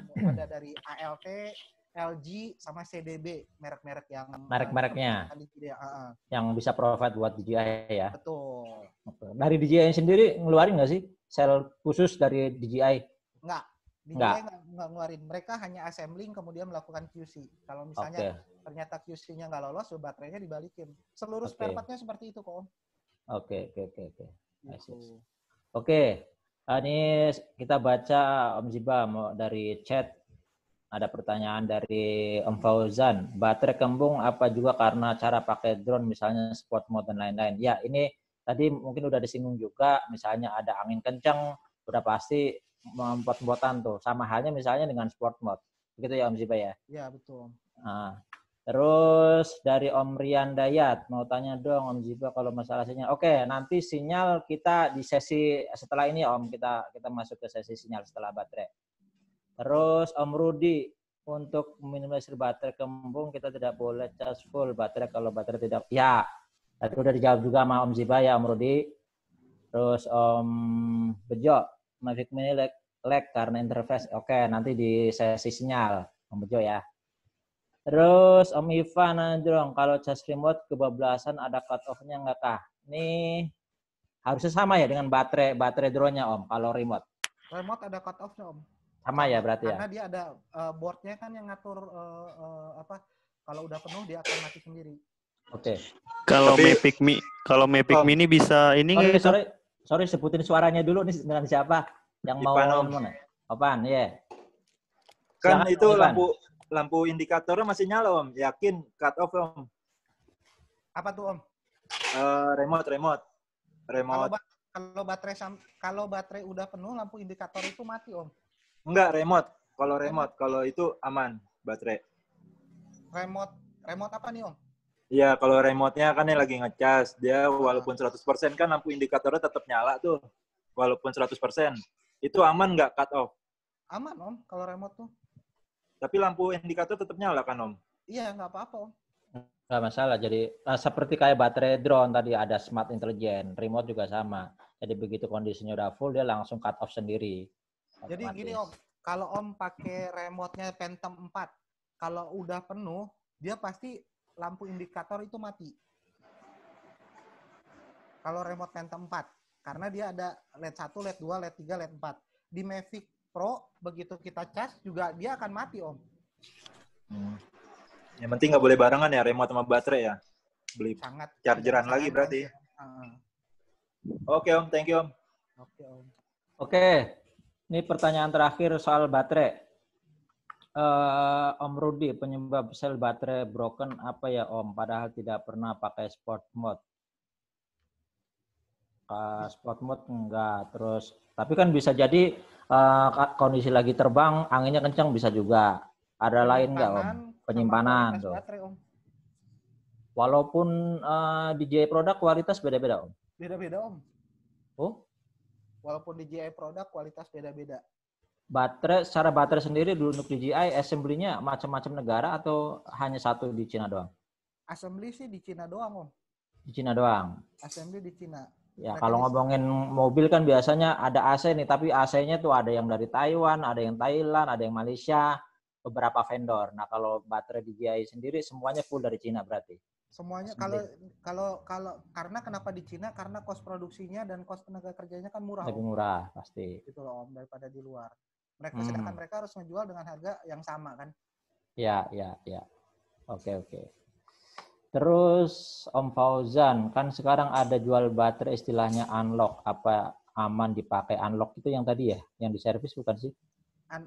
dari ALT, LG sama CDB, merek-merek yang merek-mereknya yang bisa provide buat DJI ya. Betul. Dari DJI sendiri ngeluarin nggak sih sel khusus dari DJI? Enggak. DJI nggak ngeluarin. Mereka hanya assembling kemudian melakukan QC. Kalau misalnya ternyata QC-nya nggak lolos, baterainya dibalikin. Seluruh spare part-nya seperti itu kok, Om. Oke. Ini kita baca Om Ziba dari chat. Ada pertanyaan dari Om Fauzan. Baterai kembung apa juga karena cara pakai drone, misalnya sport mode dan lain-lain. Ya, ini tadi mungkin udah disinggung juga. Misalnya ada angin kencang, udah pasti membuat-buatan tuh. Sama halnya misalnya dengan sport mode. Begitu ya Om Ziba ya? Iya, betul. Nah, terus dari Om Rian Dayat, mau tanya dong Om Ziba kalau masalah sinyal. Oke, nanti sinyal kita di sesi setelah ini Om, kita masuk ke sesi sinyal setelah baterai. Terus Om Rudi, untuk meminimalisir baterai kembung kita tidak boleh charge full baterai kalau baterai tidak. Ya, tadi udah dijawab juga sama Om Ziba ya Om Rudi. Terus Om Bejo, Mavic Mini lag karena interface. Oke, nanti di sesi sinyal Om Bejo ya. Terus Om Ivan Anjrong, kalau charge remote kebablasan ada cut off-nya nggak kah? Ini harusnya sama ya dengan baterai drone-nya Om, kalau remote. Remote ada cut off-nya Om. Sama ya berarti karena dia ada board-nya kan yang ngatur kalau udah penuh dia akan mati sendiri. Oke. Kalau Mavic Mini bisa ini nggak? Sorry, sebutin suaranya dulu nih dengan siapa yang mau ngomong. Opan, ya. Kan itu lampu indikatornya masih nyala Om. Yakin cut off Om. Apa tuh Om? Remote. Kalau baterai udah penuh lampu indikator itu mati Om. Enggak, remote. Kalau itu aman baterai. Remote apa nih Om? Iya, kalau remote-nya kan yang lagi ngecas, dia walaupun 100% kan lampu indikatornya tetap nyala tuh. Walaupun 100%. Itu aman nggak cut off? Aman Om, kalau remote tuh. Tapi lampu indikator tetap nyala kan Om? Iya, nggak apa-apa Om. Nggak masalah. Jadi seperti kayak baterai drone tadi ada smart intelligent, remote juga sama. Jadi begitu kondisinya udah full dia langsung cut off sendiri. Jadi gini Om, kalau Om pakai remote-nya Phantom 4, kalau udah penuh dia pasti lampu indikator itu mati. Kalau remote Phantom 4, karena dia ada LED 1, LED 2, LED 3, LED 4. Di Mavic Pro begitu kita cas juga dia akan mati Om. Yang penting nggak boleh barengan ya remote sama baterai ya. Beli chargeran lagi berarti. Oke Om, thank you Om. Oke Om. Oke, ini pertanyaan terakhir soal baterai. Om Rudi, penyebab sel baterai broken apa ya Om? Padahal tidak pernah pakai sport mode. Sport mode enggak. Terus, tapi kan bisa jadi kondisi lagi terbang, anginnya kencang bisa juga. Ada lain enggak Om? Penyimpanan tuh. Baterai, Om. Walaupun DJI produk kualitas beda-beda Om. Beda-beda Om. Oh? Walaupun DJI produk kualitas beda-beda. Secara baterai sendiri dulu untuk DJI assembly-nya macam-macam negara atau hanya satu di Cina doang? Assembly sih di Cina doang Om. Di Cina doang. Assembly di Cina. Ya, kalau ngomongin mobil kan biasanya ada AC nih, tapi AC-nya tuh ada yang dari Taiwan, ada yang Thailand, ada yang Malaysia, beberapa vendor. Nah, kalau baterai DJI sendiri semuanya full dari Cina berarti. Semuanya kalau karena kenapa di Cina? Karena kos produksinya dan kos tenaga kerjanya kan murah. Lebih murah pasti. Gitu loh Om, daripada di luar. Sedangkan mereka harus menjual dengan harga yang sama kan? Ya. Oke. Terus Om Fauzan, kan sekarang ada jual baterai istilahnya unlock. Apa aman dipakai unlock itu yang tadi ya? Yang di servis bukan sih?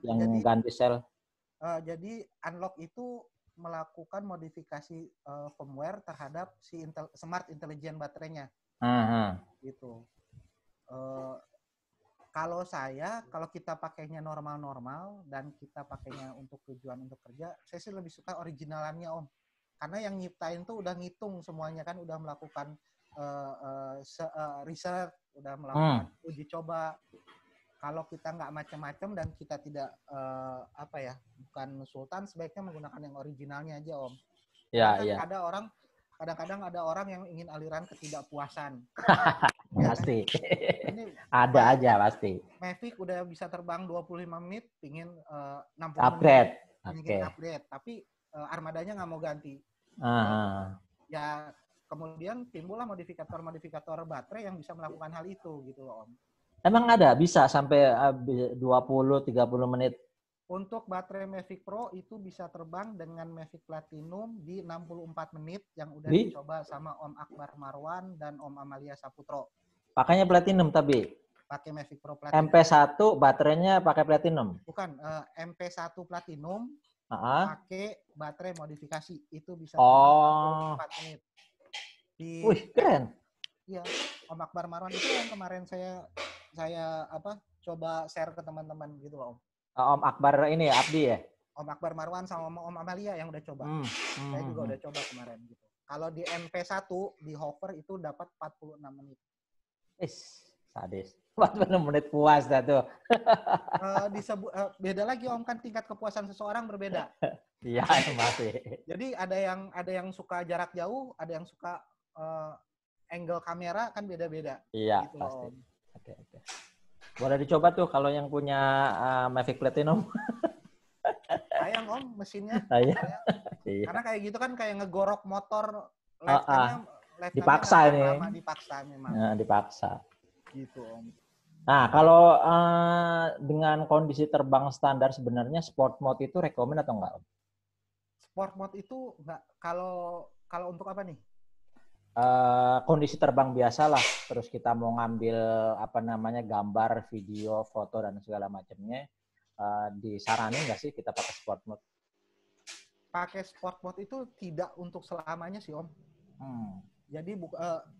Yang ganti sel? Jadi unlock itu melakukan modifikasi firmware terhadap si smart intelligent baterainya. Gitu. Kalau kita pakainya normal-normal dan kita pakainya untuk tujuan untuk kerja, saya sih lebih suka originalannya Om. Karena yang nyiptain tuh udah ngitung semuanya kan, udah melakukan riset, udah melakukan uji coba. Kalau kita nggak macam-macam dan kita tidak bukan sultan, sebaiknya menggunakan yang originalnya aja Om. Ya, kan ya. Kadang-kadang ada orang yang ingin aliran ketidakpuasan. Pasti. Ini ada aja pasti. Mavic udah bisa terbang 25 menit, pingin 60 upgrade. menit, pingin upgrade, tapi armadanya nggak mau ganti. Ya kemudian timbullah modifikator baterai yang bisa melakukan hal itu gitu loh Om. Emang ada bisa sampai 20-30 menit? Untuk baterai Mavic Pro itu bisa terbang dengan Mavic Platinum di 64 menit yang udah dicoba sama Om Akbar Marwan dan Om Amalia Saputro. Pakainya Platinum tapi? Pakai Mavic Pro Platinum. MP1 baterainya pakai Platinum? Bukan, MP1 Platinum pakai baterai modifikasi. Itu bisa 64 menit. Wih, keren. Iya, Om Akbar Marwan itu yang kemarin saya coba share ke teman-teman gitu loh Om. Om Akbar ini Abdi ya? Om Akbar Marwan sama Om Amalia yang udah coba. Saya juga udah coba kemarin gitu. Kalau di MP1 di hover itu dapat 46 menit. Sadis. 46 menit puas dah tuh. Beda lagi Om, kan tingkat kepuasan seseorang berbeda. Iya, masih. Jadi ada yang suka jarak jauh, ada yang suka angle kamera, kan beda-beda. Iya, gitu, pasti. Om. Oke. Boleh dicoba tuh kalau yang punya Mavic Platinum. Sayang Om mesinnya. Iya. Karena kayak gitu kan kayak ngegorok motor. Lifetime-nya dipaksa ini. Lama, dipaksa memang. Dipaksa. Gitu Om. Nah, kalau dengan kondisi terbang standar sebenarnya sport mode itu rekomen atau enggak? Sport mode itu enggak. Kalau untuk apa nih? Kondisi terbang biasa lah, terus kita mau ngambil gambar, video, foto dan segala macamnya, disaranin nggak sih kita pakai sport mode? Pakai sport mode itu tidak untuk selamanya sih Om. Jadi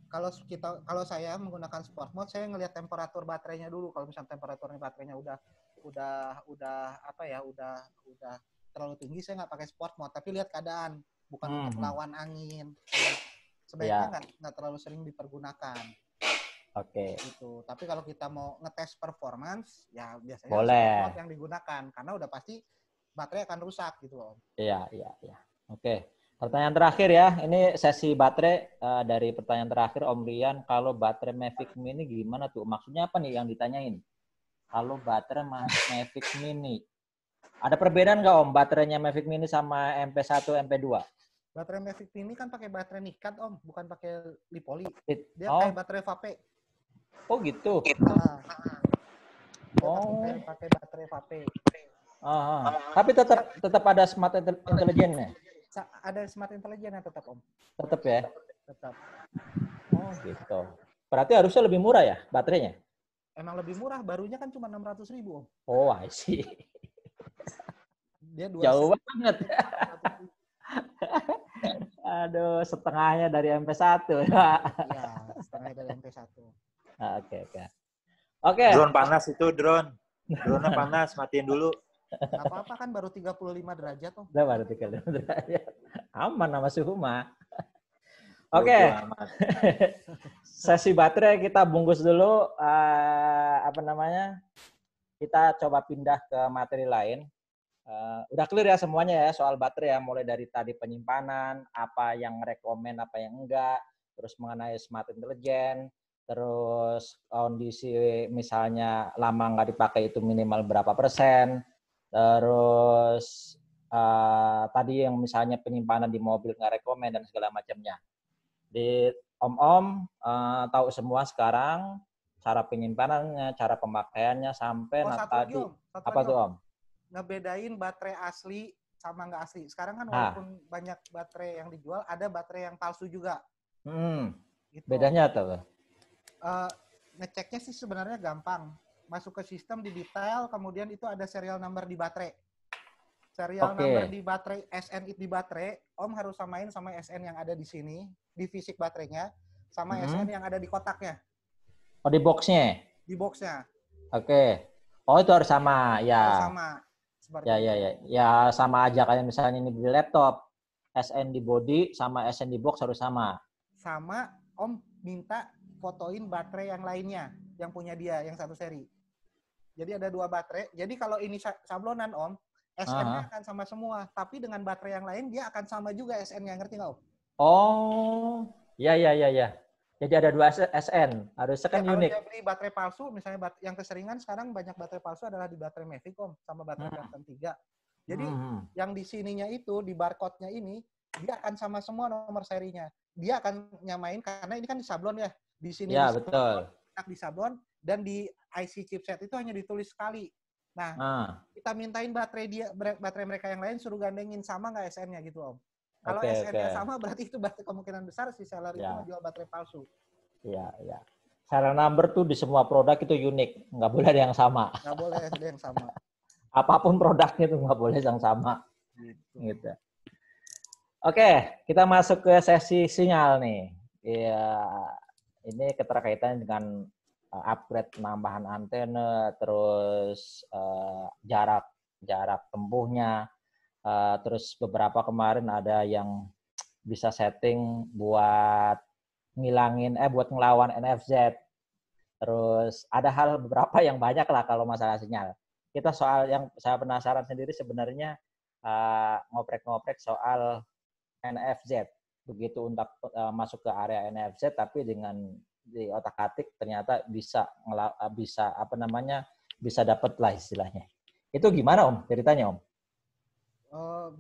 kalau saya menggunakan sport mode, saya ngelihat temperatur baterainya dulu. Kalau misalnya temperaturnya baterainya udah terlalu tinggi, saya nggak pakai sport mode, tapi lihat keadaan, bukan untuk melawan angin. Sebaiknya nggak terlalu sering dipergunakan. Oke. Gitu. Tapi kalau kita mau ngetes performance, ya biasanya boleh sport yang digunakan karena udah pasti baterai akan rusak gitu Om. Iya. Oke. Pertanyaan terakhir ya. Ini sesi baterai dari pertanyaan terakhir Om Rian. Kalau baterai Mavic Mini gimana tuh? Maksudnya apa nih yang ditanyain? Kalau baterai Mavic Mini, ada perbedaan nggak Om baterainya Mavic Mini sama MP1, MP2? Baterai Mavic Mini kan pakai baterai nikat Om, bukan pakai li-poly. Dia kayak baterai vape. Oh gitu. Pakai baterai vape. Tapi tetap ada smart intelligence-nya. Ada smart intelligence-nya tetap Om. Tetap ya. Tetap. Oh gitu. Berarti harusnya lebih murah ya baterainya? Emang lebih murah, barunya kan cuma 600.000 Om. Oh, I see. Dia jauh banget. Aduh, setengahnya dari MP1. Iya, setengahnya dari MP1. Oke. Drone panas itu, drone. Drone-nya panas, matiin dulu. Nggak apa-apa kan, baru 35 derajat Om. Udah baru 35 derajat. Aman sama suhu mah. Oke. Sesi baterai kita bungkus dulu. Kita coba pindah ke materi lain. Udah clear ya semuanya ya soal baterai ya, mulai dari tadi penyimpanan, apa yang rekomen, apa yang enggak, terus mengenai smart intelligence, terus kondisi misalnya lama nggak dipakai itu minimal berapa persen, terus tadi yang misalnya penyimpanan di mobil nggak rekomen dan segala macamnya. Di Om tahu semua sekarang cara penyimpanannya, cara pemakaiannya sampai tadi apa tuh Om? Ngebedain baterai asli sama nggak asli. Sekarang kan walaupun banyak baterai yang dijual, ada baterai yang palsu juga. Gitu. Bedanya apa? Ngeceknya sih sebenarnya gampang. Masuk ke sistem di detail, kemudian itu ada serial number di baterai. Serial number di baterai, SN di baterai, Om harus samain sama SN yang ada di sini, di fisik baterainya, sama SN yang ada di kotaknya. Oh, di boxnya? Di boxnya. Oke. Oh, itu harus sama, ya. Harus sama. Seperti ya, ya, ya. Ya, sama aja kayak misalnya ini di laptop. SN di body sama SN di box harus sama. Sama, Om minta fotoin baterai yang lainnya, yang punya dia, yang satu seri. Jadi ada 2 baterai. Jadi kalau ini sablonan, Om, SN-nya akan sama semua. Tapi dengan baterai yang lain, dia akan sama juga SN-nya. Ngerti nggak, Om? Oh, ya, ya, ya, ya. Jadi ada 2 SN. Harusnya kan unik. Kalau dia beli baterai palsu, misalnya yang keseringan sekarang banyak baterai palsu adalah di baterai Mavic, Om, sama baterai Phantom 3. Jadi yang di sininya itu, di barcode-nya ini, dia akan sama semua nomor serinya. Dia akan nyamain, karena ini kan di sablon ya. Di sini ya, di betul. di sablon, dan di IC chipset itu hanya ditulis sekali. Nah, kita mintain baterai mereka yang lain, suruh gandengin sama nggak SN-nya gitu, Om. Kalau SN-nya sama, berarti itu kemungkinan besar si seller itu menjual baterai palsu. Iya, iya. Serial number tuh di semua produk itu unik. Nggak boleh ada yang sama. Nggak boleh ada yang sama. Apapun produknya itu nggak boleh yang sama. Gitu. Oke, kita masuk ke sesi sinyal nih. Ya, ini keterkaitan dengan upgrade penambahan antena, terus jarak tempuhnya, terus beberapa kemarin ada yang bisa setting buat buat ngelawan NFZ. Terus ada hal beberapa yang banyak lah kalau masalah sinyal. Kita soal yang saya penasaran sendiri sebenarnya ngoprek-ngoprek soal NFZ. Begitu untuk masuk ke area NFZ, tapi dengan di otak-atik ternyata bisa dapat lah istilahnya. Itu gimana, Om? Ceritanya, Om?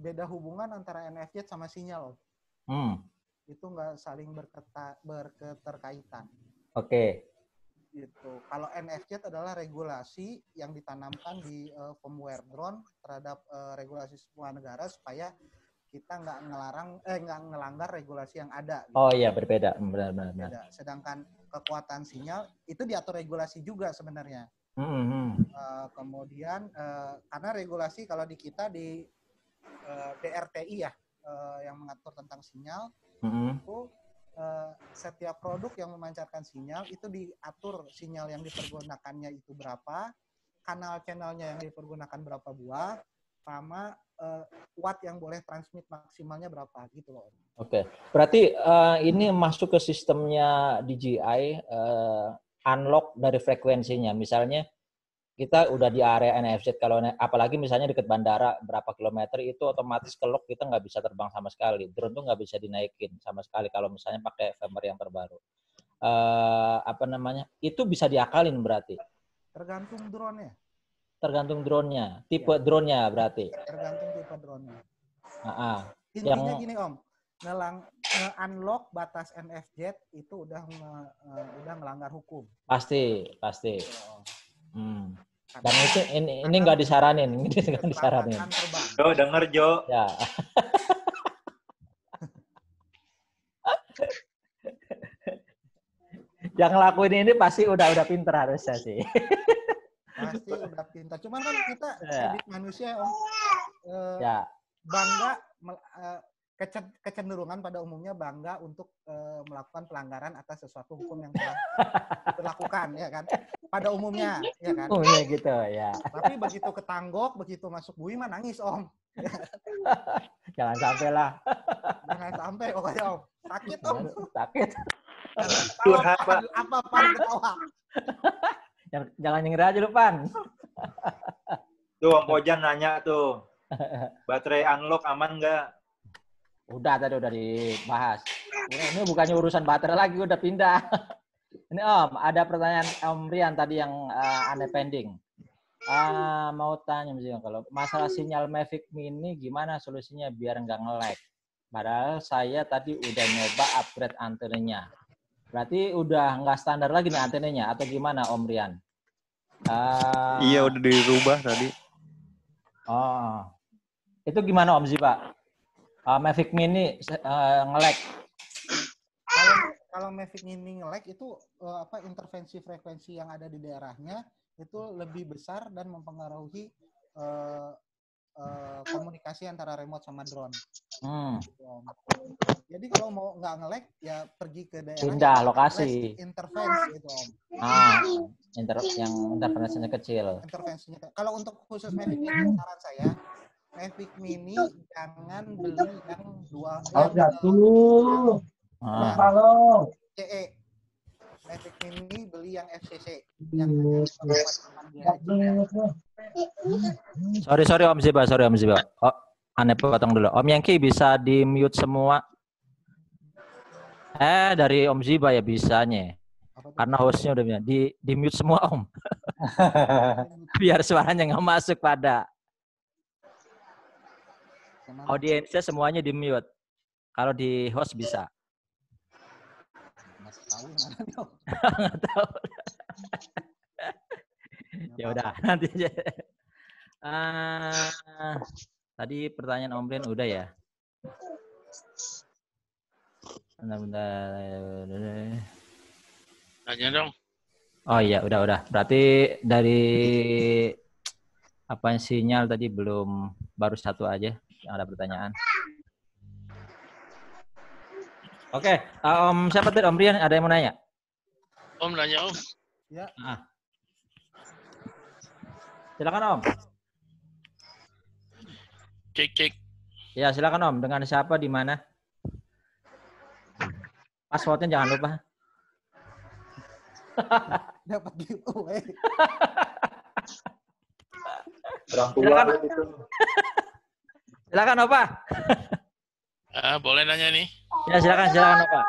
Beda hubungan antara NFZ sama sinyal, Om. Itu nggak saling berketerkaitan. Oke. Gitu. Kalau NFZ adalah regulasi yang ditanamkan di firmware drone terhadap regulasi semua negara supaya kita nggak ngelanggar regulasi yang ada. Gitu. Oh iya, berbeda. Benar. Sedangkan kekuatan sinyal itu diatur regulasi juga sebenarnya. Kemudian karena regulasi kalau di kita di DRTI ya yang mengatur tentang sinyal itu setiap produk yang memancarkan sinyal itu diatur sinyal yang dipergunakannya itu berapa, kanal-channelnya yang dipergunakan berapa buah, sama watt yang boleh transmit maksimalnya berapa gitu loh. Oke, berarti ini masuk ke sistemnya DJI unlock dari frekuensinya. Misalnya kita udah di area NFZ, kalau apalagi misalnya dekat bandara berapa kilometer itu otomatis ke lock, kita nggak bisa terbang sama sekali. Drone tuh nggak bisa dinaikin sama sekali kalau misalnya pakai firmware yang terbaru. Itu bisa diakalin berarti? Tergantung drone-nya. Tergantung drone-nya, tipe drone-nya berarti? Tergantung tipe drone-nya. Intinya gini, Om, nge-unlock batas NFZ itu udah melanggar hukum. Pasti. Dan itu ini nggak disaranin, Jo, denger Jo. Ya. Yang ngelakuin ini pasti udah pinter harusnya sih. Pasti udah pintar. Cuman kan kita habit manusia, Om. Bangga kecenderungan pada umumnya bangga untuk melakukan pelanggaran atas sesuatu hukum yang telah dilakukan, ya kan? Pada umumnya, ya kan? Gitu, ya. Tapi begitu ketanggok, begitu masuk bui mah nangis, Om. Jangan sampai lah. Jangan sampai, pokoknya, Om. Sakit, Om. Sakit. Apa ketawa? Jangan nyengir aja lu, Pan. Tuh, Om Pojan nanya tuh. Baterai unlock aman nggak? Tadi udah dibahas. Ini bukannya urusan baterai lagi, udah pindah. Ini Om, ada pertanyaan Om Rian tadi yang aneh pending. Mau tanya misalnya kalau masalah sinyal Mavic Mini gimana solusinya biar nggak nge-lag? Padahal saya tadi udah nyoba upgrade antenanya. Berarti udah nggak standar lagi nih antenanya atau gimana Om Rian? Iya, udah dirubah tadi. Oh. Itu gimana Om Zipa? Mavic Mini nge-lag. Kalau Mavic Mini nge-lag itu intervensi frekuensi yang ada di daerahnya itu lebih besar dan mempengaruhi komunikasi antara remote sama drone. Jadi kalau mau nggak nge-lag ya pergi ke daerah pindah lokasi. Intervensi itu Om. yang intervensinya kecil. Kalau untuk khusus Mavic Mini, saran saya Mavic Mini jangan beli yang CE. Mavic Mini beli yang FCC. Yang Sorry Om Ziba. Oh, aneh potong dulu. Om Yangki bisa di-mute semua. Dari Om Ziba ya bisanya. Karena hostnya udah bilang di-mute semua Om. Biar suaranya nggak masuk pada. Audiensnya semuanya di-mute. Kalau di host bisa. Nggak tahu. Ya udah nanti aja. Tadi pertanyaan Om Brian udah ya. Bentar. Tanya dong. Oh iya, udah. Berarti dari apa sinyal tadi belum, baru satu aja yang ada pertanyaan. Oke, Om siapa tadi? Om Brian ada yang mau nanya? Om nanya Om. Ya. Silakan Om. Cek. Ya silakan Om. Dengan siapa di mana? Passwordnya jangan lupa. Dapat giveaway. Silakan Opa. Boleh nanya nih. Ya silakan Opa.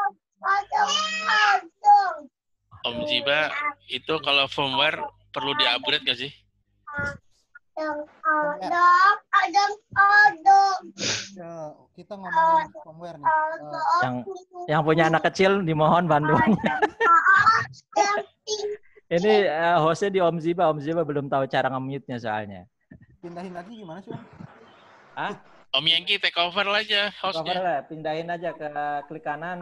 Om Ziba, itu kalau firmware perlu di-upgrade nggak sih? Kita ngomongin firmware nih. Yang punya anak kecil dimohon bantuannya. Ini hostnya di Om Ziba. Om Ziba belum tahu cara nge-mute-nya soalnya. Pindahin lagi gimana sih Om? Om Yangki take over aja hostnya. Pindahin aja ke klik kanan.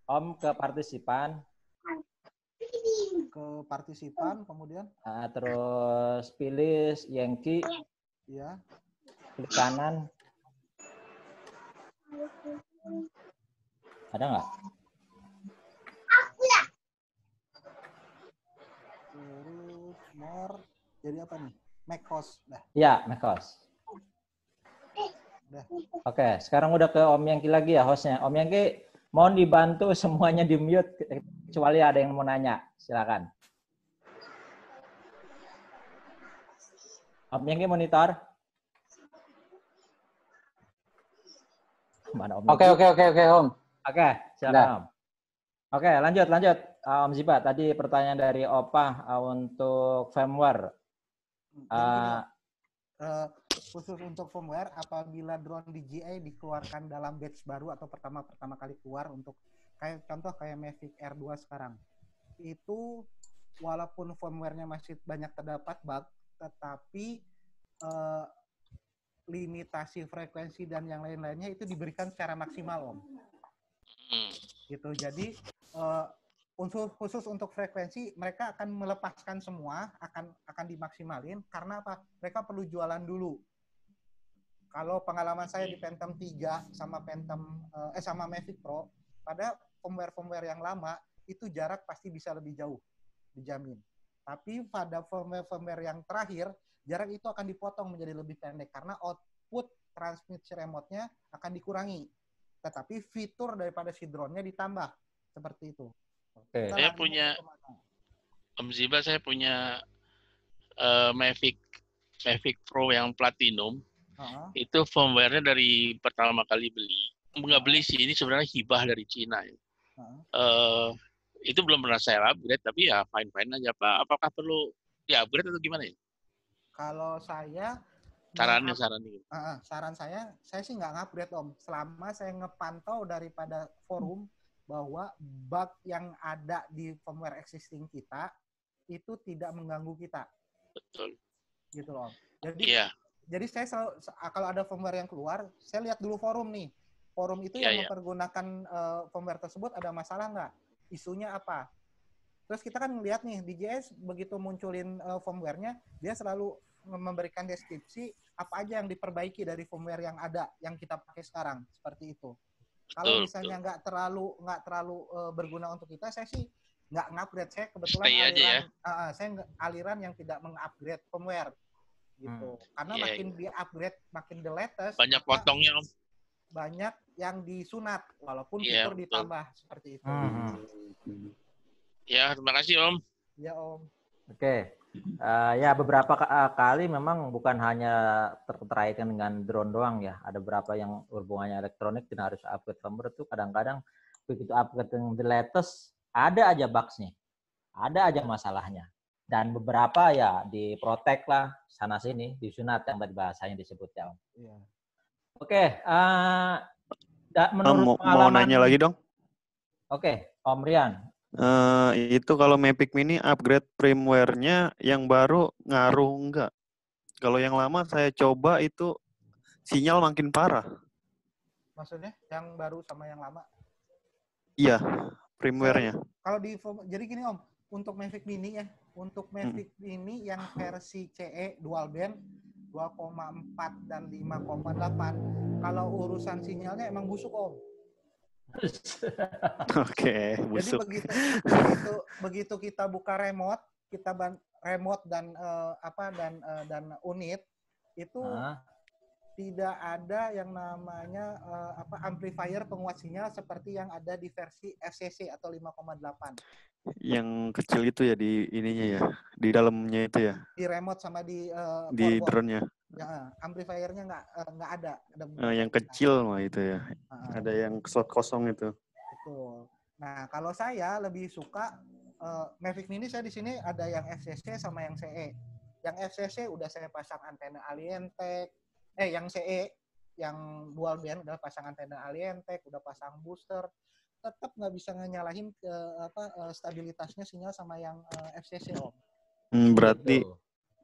Om ke partisipan. Kemudian terus pilih Yangki. Ya. Klik kanan. Ada nggak? Terus more. Jadi apa nih? macOS. Ya, macOS. Oke, sekarang udah ke Om Yangki lagi ya hostnya. Om Yangki, mohon dibantu semuanya di mute kecuali ada yang mau nanya. Silakan. Om Yangki monitor. Mana Om? Oke Om. Oke, silakan Om. Oke, lanjut. Om Ziba, tadi pertanyaan dari Opa untuk firmware. Khusus untuk firmware, apabila drone DJI dikeluarkan dalam batch baru atau pertama kali keluar untuk contoh kayak Mavic Air 2 sekarang, itu walaupun firmware-nya masih banyak terdapat bug, tetapi limitasi frekuensi dan yang lain-lainnya itu diberikan secara maksimal Om. Gitu. Jadi khusus untuk frekuensi mereka akan melepaskan semua, akan dimaksimalin karena apa? Mereka perlu jualan dulu. Kalau pengalaman saya di Phantom 3 sama sama Mavic Pro, pada firmware yang lama itu jarak pasti bisa lebih jauh, dijamin. Tapi pada firmware yang terakhir, jarak itu akan dipotong menjadi lebih pendek karena output transmisi remote-nya akan dikurangi. Tetapi fitur daripada si drone-nya ditambah. Seperti itu. Oke. Saya punya, Om Ziba, saya punya Mavic Pro yang Platinum. Itu firmware-nya dari pertama kali beli. Nggak beli sih, ini sebenarnya hibah dari Cina. Itu belum pernah saya upgrade, tapi ya fine-fine aja. Apakah perlu di-upgrade atau gimana ya? Kalau saya... saran saya sih nggak ngupgrade Om. Selama saya ngepantau daripada forum bahwa bug yang ada di firmware existing kita itu tidak mengganggu kita. Betul. Gitu loh. Jadi saya selalu, kalau ada firmware yang keluar, saya lihat dulu forum nih. Forum itu yang mempergunakan firmware tersebut ada masalah nggak? Isunya apa? Terus kita kan ngelihat nih, DJI begitu munculin firmware-nya, dia selalu memberikan deskripsi apa aja yang diperbaiki dari firmware yang ada, yang kita pakai sekarang, seperti itu. Kalau misalnya nggak terlalu berguna untuk kita, saya sih nggak ngupgrade. Saya kebetulan Stay aja ya. Saya aliran yang tidak mengupgrade firmware gitu. Karena makin di-upgrade, makin the latest. Banyak potongnya, Om. Banyak yang disunat, walaupun fitur ditambah seperti itu. Ya, terima kasih Om. Ya Om. Oke. Ya beberapa kali memang bukan hanya terkait dengan drone doang ya. Ada beberapa yang hubungannya elektronik dan harus upgrade firmware itu kadang-kadang begitu upgrade yang the latest ada aja bugs-nya. Ada aja masalahnya. Dan beberapa ya di-protect lah sana sini, disunat yang tadi bahasanya disebut ya Om. Iya. Oke, menurut mau nanya lagi dong? Oke, Om Rian. Itu kalau Mavic Mini upgrade firmware-nya yang baru ngaruh enggak? Kalau yang lama saya coba itu sinyal makin parah. Maksudnya yang baru sama yang lama? Iya, firmware-nya. Jadi gini Om, untuk Mavic Mini ya, untuk Mavic Mini yang versi CE dual band 2,4 dan 5,8, kalau urusan sinyalnya emang busuk Om. Oke, busuk. Jadi begitu kita buka remote, remote dan dan unit itu tidak ada yang namanya amplifier penguat sinyal seperti yang ada di versi FCC atau 5,8. Yang kecil itu ya di ininya ya, di dalamnya itu ya. Di remote sama di drone-nya. Ya, amplifiernya nggak ada. Yang kecil mah itu ya. Ada yang slot kosong itu. Betul. Nah, kalau saya lebih suka Mavic Mini, saya di sini ada yang FCC sama yang CE. Yang FCC udah saya pasang antena Alientek. Yang CE yang dual band udah pasang antena Alientek, udah pasang booster. Tetap nggak bisa nyalahin stabilitasnya sinyal sama yang FCC Om. Berarti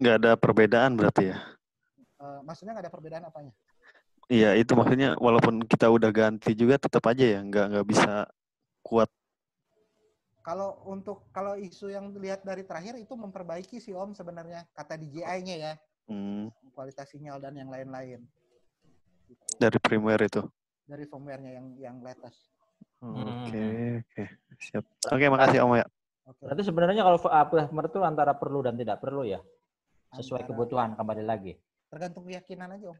nggak ada perbedaan berarti ya? Maksudnya nggak ada perbedaan apanya? Iya, itu maksudnya walaupun kita udah ganti juga tetap aja ya nggak bisa kuat. Kalau isu yang dilihat dari terakhir itu memperbaiki sih Om sebenarnya, kata DJI-nya ya. Kualitas sinyal dan yang lain-lain. Gitu. Dari firmware itu? Dari firmware-nya yang latest. Oke. Siap. Oke, makasih Om ya. Berarti sebenarnya kalau firmware itu antara perlu dan tidak perlu ya? Sesuai kebutuhan kembali lagi. Tergantung keyakinan aja Om.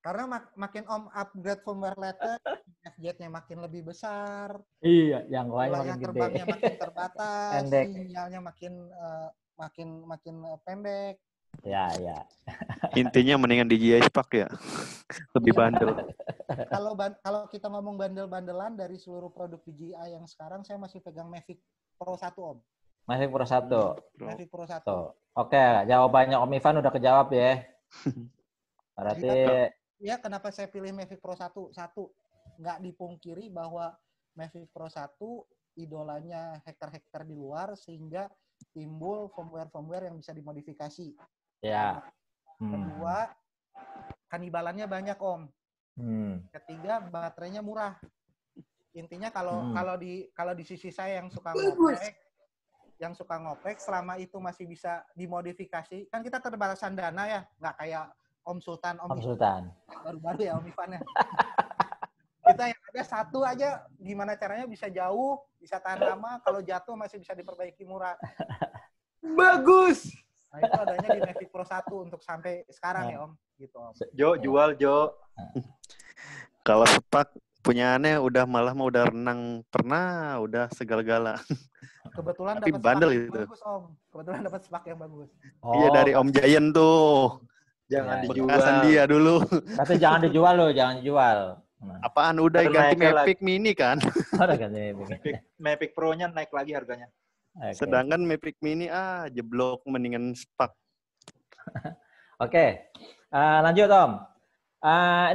Karena makin Om upgrade firmware latest, FZ-nya makin lebih besar. Iya, yang lain makin gede. Terbangnya makin terbatas, sinyalnya makin pendek. Ya. Intinya mendingan DJI Spark ya. Lebih bandel. Kalau kita ngomong bandel-bandelan dari seluruh produk DJI yang sekarang, saya masih pegang Mavic Pro 1 Om. Mavic Pro 1. Mavic Pro 1. Oke, jawabannya Om Ivan udah kejawab ya. Berarti ya, kenapa saya pilih Mavic Pro 1? Satu, nggak dipungkiri bahwa Mavic Pro 1 idolanya hacker-hacker di luar sehingga timbul firmware yang bisa dimodifikasi. Ya. Kedua, kanibalannya banyak Om. Ketiga, baterainya murah. Intinya kalau di sisi saya yang suka ngoprek, selama itu masih bisa dimodifikasi, kan kita keterbatasan dana ya, nggak kayak Om Sultan. Baru-baru ya Om Ivan ya. Kita yang ada satu aja, gimana caranya bisa jauh, bisa tahan lama, kalau jatuh masih bisa diperbaiki murah. Bagus! Nah itu adanya di Mavic Pro 1 untuk sampai sekarang ya Om. Gitu Om. Jual. Kalau Spark punyaannya udah renang pernah, udah segala-gala. Kebetulan dapat bandel itu. Bagus Om. Kebetulan dapat Spark yang bagus. Iya dari Om Giant tuh. Jangan dijual. Bekasan dia dulu. Tapi jangan dijual loh, jangan dijual. Apaan udah ganti Mavic Mini kan? Mavic Pro-nya naik lagi harganya. Okay. Sedangkan Mavic Mini jeblok mendingan Spark. Oke. Lanjut Om.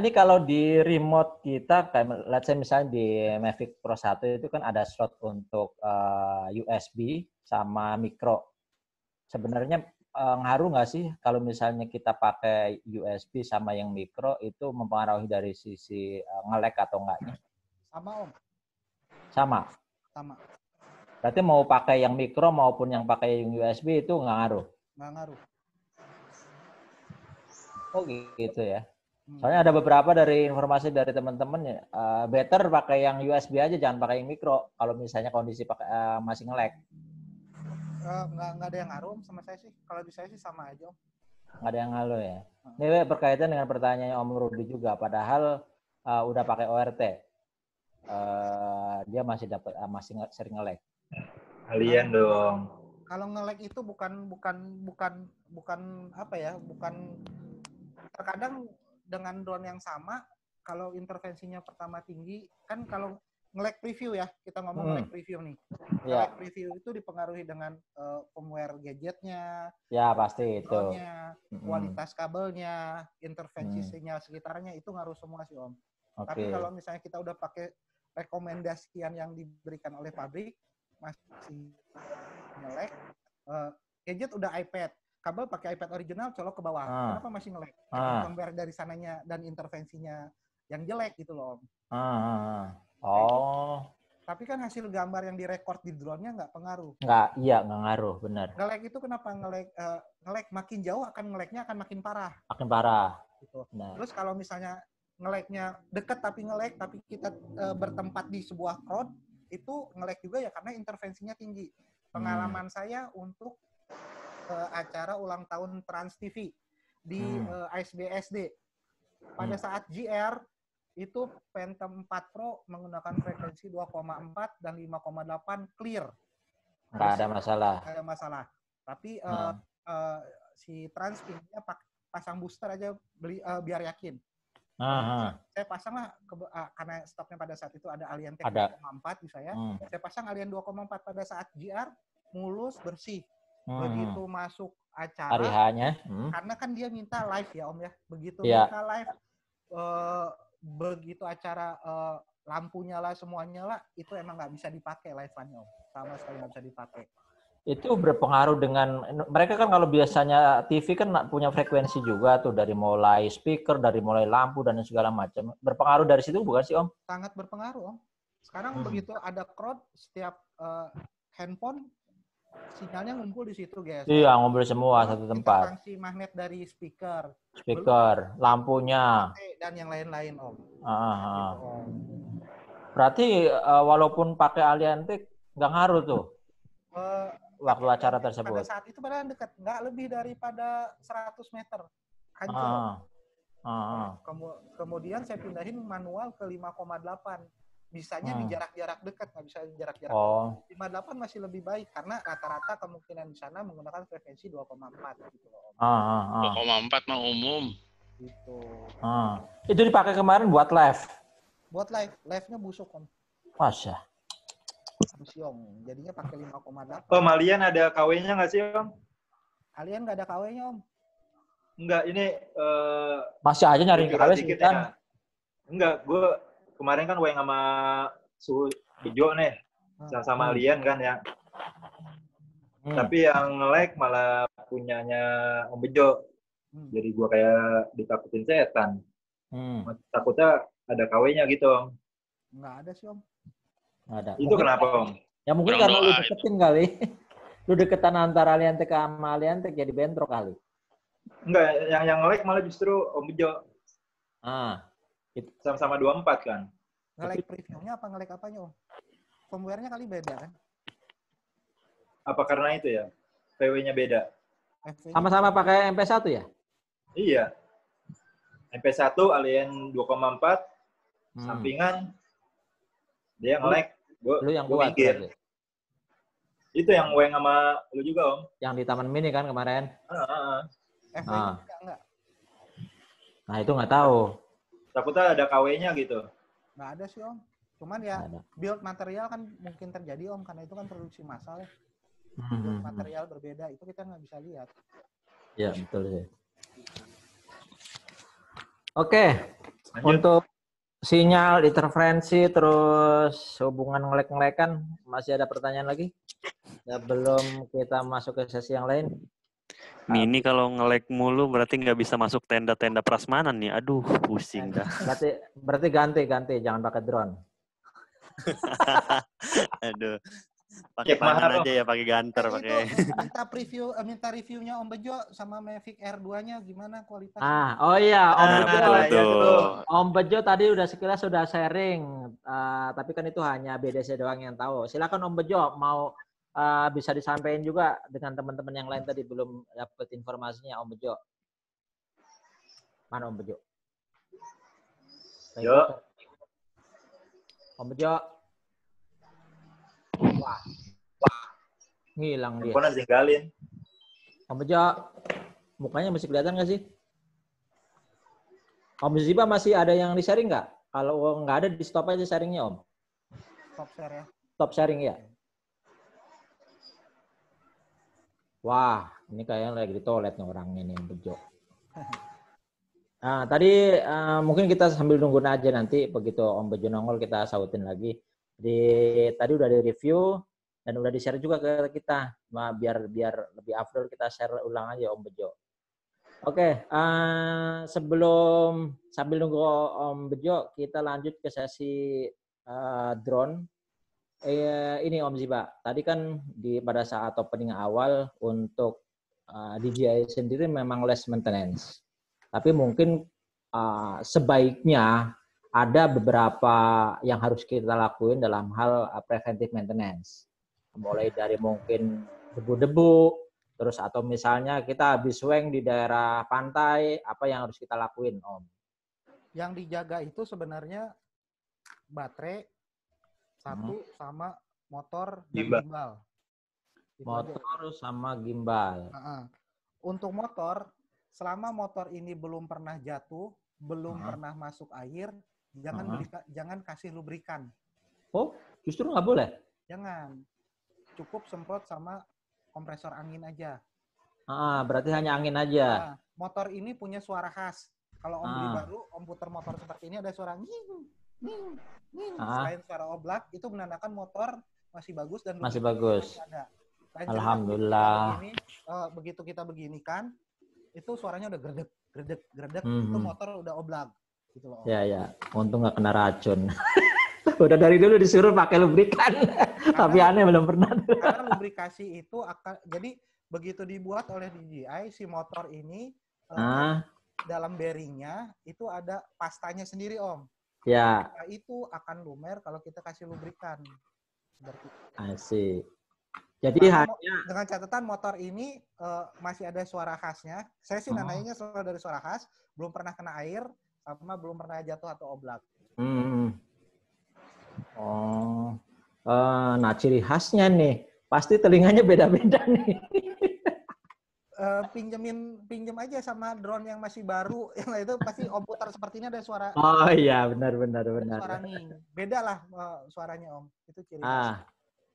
Ini kalau di remote kita, kayak let's say misalnya di Mavic Pro 1 itu kan ada slot untuk USB sama micro. Sebenarnya ngaruh nggak sih kalau misalnya kita pakai USB sama yang micro itu mempengaruhi dari sisi nge-lag atau enggaknya? Sama Om. Sama. Berarti mau pakai yang micro maupun yang pakai yang USB itu nggak ngaruh? Nggak ngaruh. Oh gitu ya. Soalnya ada beberapa dari informasi dari teman-teman ya, better pakai yang USB aja, jangan pakai yang micro. Kalau misalnya kondisi pakai masih nge-lag. Nggak ada yang ngaruh sama saya sih. Kalau di saya sih sama aja. Nggak ada yang ngaruh ya. Ini berkaitan dengan pertanyaannya Om Rudi juga. Padahal udah pakai ORT, dia masih sering nge-lag. Alien dong. Kalau nge-lag itu bukan apa ya? Bukan, terkadang dengan drone yang sama, kalau intervensinya pertama tinggi, kan kalau nge-lag preview ya, kita ngomong nge-lag preview nih. Nge-lag preview itu dipengaruhi dengan firmware gadgetnya, ya pasti itu, kualitas kabelnya, intervensi sinyal sekitarnya, itu ngaruh semua sih Om. Tapi kalau misalnya kita udah pakai rekomendasian yang diberikan oleh pabrik, masih nge-lag, gadget udah iPad, kabel pakai iPad original, colok ke bawah. Kenapa masih nge-lag? Firmware dari sananya dan intervensinya yang jelek gitu loh, Om. Tapi kan hasil gambar yang direkord di drone-nya nggak pengaruh. Nggak ngaruh, benar. Nge-lag itu kenapa nge-lag makin jauh nge-lag-nya akan makin parah. Makin parah. Gitu. Terus kalau misalnya nge-lag-nya dekat tapi nge-lag, tapi kita bertempat di sebuah crowd, itu nge-lag juga ya karena intervensinya tinggi. Pengalaman saya untuk acara ulang tahun Trans TV di ASBSD. Pada saat GR, itu Phantom 4 Pro menggunakan frekuensi 2,4 dan 5,8 clear. Nggak ada masalah. Nggak ada masalah. Tapi si Trans ini pasang booster aja biar yakin. Saya pasang lah, karena stoknya pada saat itu ada Alien Tech 2,4 di saya. Saya pasang Alien 2,4 pada saat GR, mulus, bersih. Begitu masuk acara, karena kan dia minta live ya Om ya. Begitu minta live, begitu acara lampunya lah, semuanya lah, itu emang nggak bisa dipakai live-annya Om. Sama sekali nggak bisa dipakai. Itu berpengaruh dengan, mereka kan kalau biasanya TV kan punya frekuensi juga tuh, dari mulai speaker, dari mulai lampu dan segala macam. Berpengaruh dari situ bukan sih Om? Sangat berpengaruh Om. Sekarang begitu ada crowd, setiap handphone sinyalnya ngumpul di situ guys. Iya, ngumpul semua satu tempat. Intervensi magnet dari speaker, lampunya, dan yang lain-lain Om. Gitu, Om. Berarti walaupun pakai Alien Tech nggak ngaruh tuh waktu acara tersebut. Pada saat itu padahal dekat, nggak lebih daripada 100 meter. Hancur. Kemudian saya pindahin manual ke 5,8. Bisanya di jarak-jarak dekat, nggak bisa di jarak-jarak. 5,8 masih lebih baik karena rata-rata kemungkinan di sana menggunakan frekuensi 2,4 gitu loh. 2,4 mah umum. Gitu. Itu dipakai kemarin buat live. Buat live-nya busuk Om. Masya. Busyong. Jadinya pakai 5,8. Om, Alien ada KW-nya nggak sih Om? Alien nggak ada KW-nya Om. Enggak, ini masih aja nyari KW sih kan? Enggak, gue kemarin kan wayang sama Suhu Bejo nih, sama Alien kan ya. Tapi yang nge-lag malah punyanya Om Bejo. Jadi gue kayak ditakutin setan. Takutnya ada KW-nya gitu Om. Nggak ada sih Om. Nggak ada. Itu kenapa Om? Ya mungkin karena lu deketin kali. Lu deketan antara Alien Tech sama Alien Tech jadi bentrok kali. Enggak, yang nge-lag malah justru Om Bejo. Sama-sama 24 kan. Nge-lag previewnya apa nge-lag apanya Om? Firmware-nya kali beda kan? Apa karena itu ya? VW-nya beda. Sama-sama pakai MP1 ya? Iya. MP1 Alien 2,4 sampingan dia nge-lag. Lu yang buat berarti. Itu yang weng sama lu juga Om. Yang di Taman Mini kan kemarin? Enggak. Nah itu nggak tahu. Takutnya ada KW-nya gitu. Nggak ada sih Om. Cuman ya build material kan mungkin terjadi Om, karena itu kan produksi massal ya. Build material berbeda, itu kita nggak bisa lihat. Ya betul sih. Oke. Untuk sinyal, interferensi, terus hubungan ngelek-ngelekan, masih ada pertanyaan lagi? Ya, belum kita masuk ke sesi yang lain. Mini kalau nge-lag mulu berarti nggak bisa masuk tenda-tenda prasmanan nih. Aduh, pusing dah. Berarti ganti, jangan pakai drone. Aduh. Pakai tangan aja ya, pakai ganter, pakai. Minta reviewnya Om Bejo sama Mavic R2-nya gimana kualitasnya? Oh iya, Om Bejo. Om Bejo tadi sekilas sudah sharing, tapi kan itu hanya BDC doang yang tahu. Silakan Om Bejo mau bisa disampaikan juga dengan teman-teman yang lain tadi belum dapat informasinya Om Bejo. Mana Om Bejo? Om Bejo. Wah. Ngilang dia. Handphone tinggalin. Om Bejo, mukanya masih kelihatan nggak sih? Om Ziba masih ada yang di-sharing nggak? Kalau nggak ada, di-stop aja sharingnya, Om. Stop share ya. Stop sharing ya. Wah, ini kayaknya lagi di toilet nih orangnya nih, Om Bejo. Nah, tadi mungkin kita sambil nunggu aja nanti begitu Om Bejo nongol kita sautin lagi. Tadi udah di review dan udah di-share juga ke kita. Biar lebih afdol kita share ulang aja Om Bejo. Oke, sambil nunggu Om Bejo, kita lanjut ke sesi drone. Ini Om Ziba, tadi kan pada saat opening awal untuk DJI sendiri memang less maintenance. Tapi mungkin sebaiknya ada beberapa yang harus kita lakuin dalam hal preventive maintenance. Mulai dari mungkin debu-debu, terus atau misalnya kita habis swing di daerah pantai, apa yang harus kita lakuin, Om? Yang dijaga itu sebenarnya baterai satu sama motor dan gimbal. Motor sama gimbal. Untuk motor, selama motor ini belum pernah jatuh, belum pernah masuk air, jangan kasih lubrikan. Oh, justru nggak boleh? Jangan. Cukup semprot sama kompresor angin aja. Berarti hanya angin aja. Motor ini punya suara khas. Kalau Om beli baru, Om putar motor seperti ini ada suara nging. Selain suara oblak, itu menandakan motor masih bagus dan masih bagus. Ada. Alhamdulillah. Begitu kita beginikan, itu suaranya udah gredek. Itu motor udah oblak. Gitu loh. Ya. Untung nggak kena racun. Udah dari dulu disuruh pakai lubrikan. Tapi aneh belum pernah. Karena lubrikasi itu jadi begitu dibuat oleh DJI, si motor ini dalam bearingnya itu ada pastanya sendiri, Om. Ya. Pasta itu akan lumer kalau kita kasih lubrikan. Asik. Jadi dengan catatan motor ini masih ada suara khasnya. Saya sih nanainya selalu dari suara khas, belum pernah kena air, sama belum pernah jatuh atau oblak. Nah ciri khasnya nih, pasti telinganya beda-beda nih. Pinjem aja sama drone yang masih baru, yang itu pasti Om putar seperti ini ada suara. Oh iya, benar. Suara ning, beda lah suaranya Om, itu ciri khas.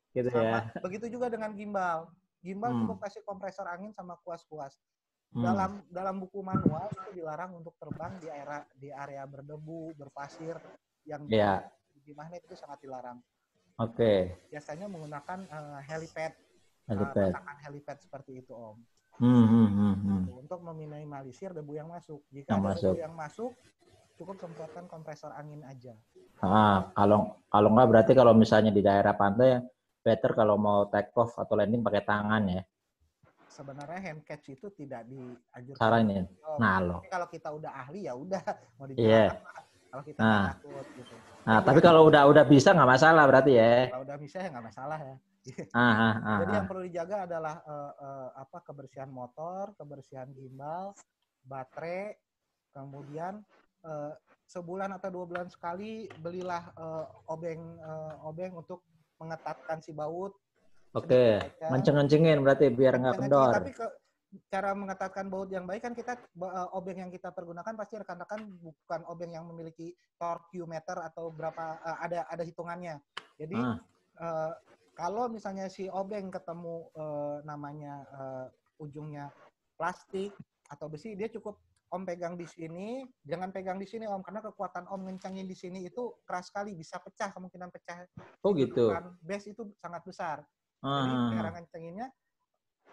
Gitu sama, ya. Begitu juga dengan gimbal. Gimbal cukup kasih kompresor angin sama kuas-kuas. Dalam buku manual itu dilarang untuk terbang di area berdebu, berpasir yang di magnet itu sangat dilarang. Oke. Biasanya menggunakan helipad. Helipad seperti itu, Om. Untuk meminimalisir debu yang masuk. Jika ada debu yang masuk, cukup semprotkan kompresor angin aja. Kalau nggak berarti kalau misalnya di daerah pantai, better kalau mau take off atau landing pakai tangan ya. Sebenarnya hand catch itu tidak dianjurkan. Saranin. Kalau kita udah ahli ya udah mau dijalankan. Kalau kita takut gitu. Tapi kalau udah bisa nggak masalah berarti ya. Kalau udah bisa ya nggak masalah ya. Jadi yang perlu dijaga adalah kebersihan motor, kebersihan gimbal, baterai, kemudian sebulan atau 2 bulan sekali belilah obeng untuk mengetatkan si baut. Oke, ngenceng-ngencengin berarti biar nggak kendor. Tapi cara mengetatkan baut yang baik kan obeng yang kita pergunakan pasti rekan-rekan bukan obeng yang memiliki torque meter atau berapa ada hitungannya. Jadi kalau misalnya si obeng ketemu ujungnya plastik atau besi, dia cukup Om pegang di sini, jangan pegang di sini Om, karena kekuatan Om ngencengin di sini itu keras sekali, bisa pecah, kemungkinan pecah. Oh gitu. Base itu sangat besar. Jadi cara ngencenginnya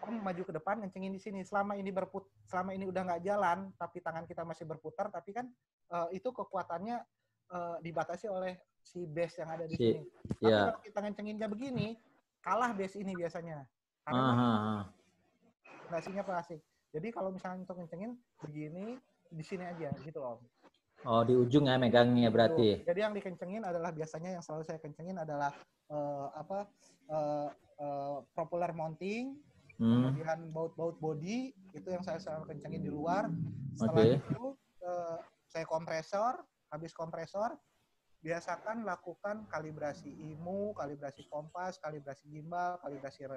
Om maju ke depan, ngencengin di sini. Selama ini udah nggak jalan, tapi tangan kita masih berputar, tapi kan itu kekuatannya dibatasi oleh si base yang ada di sini. Tapi kalau kita ngencenginnya begini, kalah base ini biasanya. Karena fondasinya plastik. Jadi kalau misalnya untuk kencengin begini, di sini aja gitu Om. Oh, di ujung ya megangnya berarti. Jadi yang dikencengin adalah biasanya yang selalu saya kencengin adalah propeller mounting, kemudian baut body itu yang saya selalu kencengin di luar. Setelah itu saya kompresor, habis kompresor biasakan lakukan kalibrasi IMU, kalibrasi kompas, kalibrasi gimbal, kalibrasi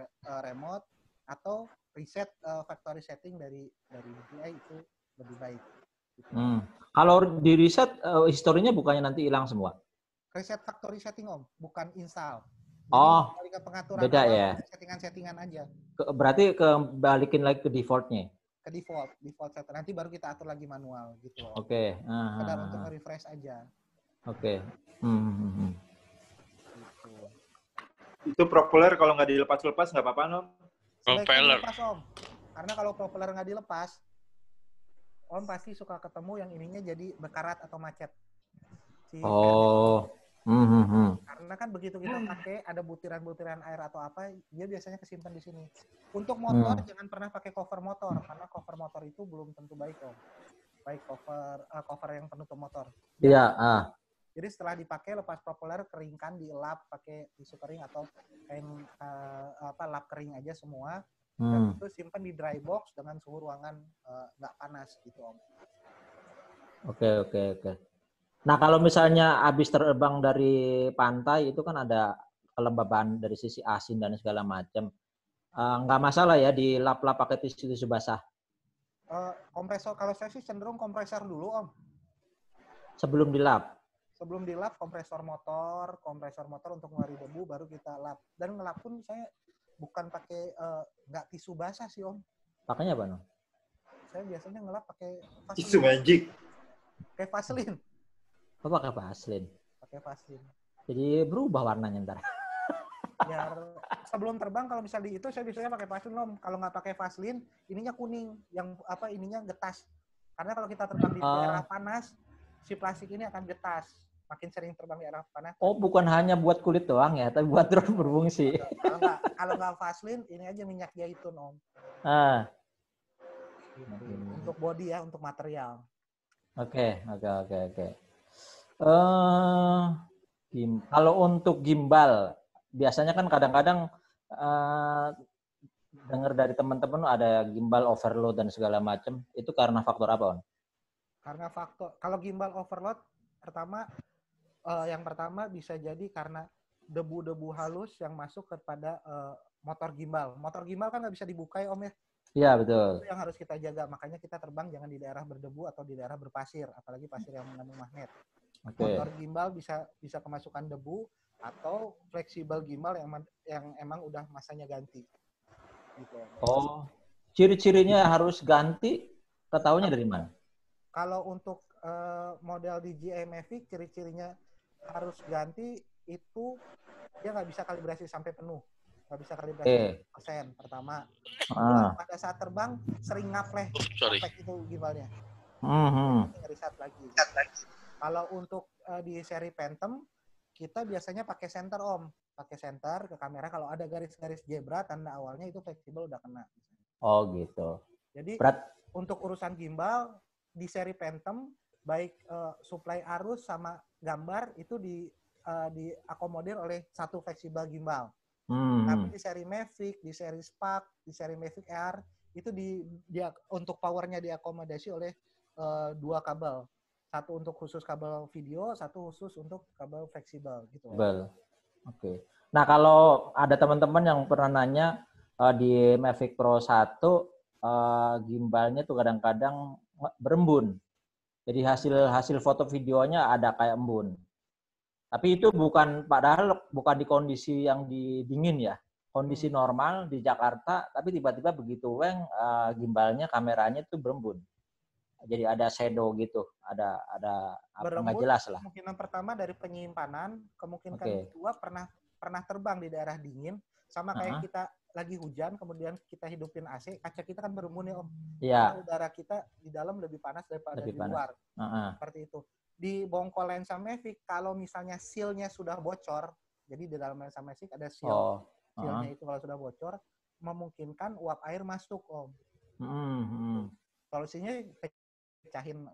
remote atau reset factory setting dari DJI itu lebih baik. Gitu. Kalau di reset historinya bukannya nanti hilang semua? Reset factory setting Om, bukan install. Jadi ke pengaturan beda ya. Settingan-settingan aja. Berarti kebalikin lagi ke defaultnya. Ke default setting. Nanti baru kita atur lagi manual gitu loh. Oke. Sekedar untuk nge-refresh aja. Oke. Gitu. Itu propeller kalau nggak dilepas-lepas nggak apa-apa, Om? Propeller. Dilepas, Om. Karena kalau propeller nggak dilepas, Om pasti suka ketemu yang ininya jadi berkarat atau macet. Karena kan begitu kita pakai ada butiran-butiran air atau apa, dia biasanya kesimpan di sini. Untuk motor jangan pernah pakai cover motor karena cover motor itu belum tentu baik Om. Baik cover yang penutup motor. Iya. Jadi setelah dipakai lepas propeller keringkan, dilap pakai tisu kering atau kain lap kering aja semua. Dan itu simpan di dry box dengan suhu ruangan nggak panas gitu Om. Oke. Nah kalau misalnya habis terbang dari pantai itu kan ada kelembaban dari sisi asin dan segala macam. Nggak masalah ya dilap-lap pakai tisu basah? Kompresor, kalau saya sih cenderung kompresor dulu Om. Sebelum dilap? Sebelum dilap kompresor motor untuk ngeluarin debu baru kita lap. Dan ngelap pun saya bukan pakai nggak tisu basah sih Om. Pakainya apa no? Saya biasanya ngelap pakai tisu magic. Pakai Vaseline. Oh, pakai Vaseline. Pakai Vaseline. Jadi berubah warnanya ntar. Biar sebelum terbang kalau misalnya itu saya biasanya pakai Vaseline Om. Kalau nggak pakai Vaseline, ininya kuning, yang ininya getas. Karena kalau kita terbang di daerah panas, si plastik ini akan getas. Makin sering terbang di daerah panas. Oh, bukan hanya buat kulit doang ya, tapi buat drone berfungsi. Kalau nggak Vaseline, ini aja minyak zaitun Om. Untuk body ya, untuk material. Oke. Kalau untuk gimbal, biasanya kan kadang-kadang dengar dari teman-teman ada gimbal overload dan segala macam. Itu karena faktor apa, Om? Karena kalau gimbal overload, yang pertama bisa jadi karena debu-debu halus yang masuk kepada motor gimbal. Motor gimbal kan nggak bisa dibuka ya Om ya? Iya, betul. Itu yang harus kita jaga. Makanya kita terbang jangan di daerah berdebu atau di daerah berpasir, apalagi pasir yang mengandung magnet. Motor gimbal bisa kemasukan debu atau fleksibel gimbal yang emang udah masanya ganti. Gitu. Oh, ciri-cirinya harus ganti, ketahuinya dari mana? Kalau untuk model DJI Mavic, ciri-cirinya harus ganti itu dia nggak bisa kalibrasi sampai penuh. Nggak bisa kalibrasi 100% pertama. Pada saat terbang sering ngapleh itu gimbalnya. Ngereset lagi. Kalau untuk di seri Phantom kita biasanya pakai center Om, pakai center ke kamera. Kalau ada garis-garis zebra tanda awalnya itu fleksibel udah kena. Oh gitu. Jadi untuk urusan gimbal di seri Phantom baik suplai arus sama gambar itu diakomodir oleh satu fleksibel gimbal. Tapi di seri Mavic, di seri Spark, di seri Mavic Air itu dia untuk powernya diakomodasi oleh 2 kabel. Satu untuk khusus kabel video, satu khusus untuk kabel fleksibel gitu. Oke. Nah, kalau ada teman-teman yang pernah nanya di Mavic Pro 1 gimbalnya tuh kadang-kadang berembun. Jadi hasil foto videonya ada kayak embun. Tapi itu padahal bukan di kondisi yang dingin ya. Kondisi normal di Jakarta, tapi tiba-tiba begitu gimbalnya, kameranya itu berembun. Jadi ada shadow gitu, ada apa nggak jelas lah. Kemungkinan pertama dari penyimpanan, kemungkinan kedua pernah terbang di daerah dingin, sama kayak kita lagi hujan, kemudian kita hidupin AC, kaca kita kan berembun ya Om. Iya. Karena udara kita di dalam lebih panas daripada di luar. Seperti itu. Di bongkol lensa Mavic, kalau misalnya seal-nya sudah bocor, jadi di dalam lensa Mavic ada seal. sealnya itu kalau sudah bocor memungkinkan uap air masuk, Om. Solusinya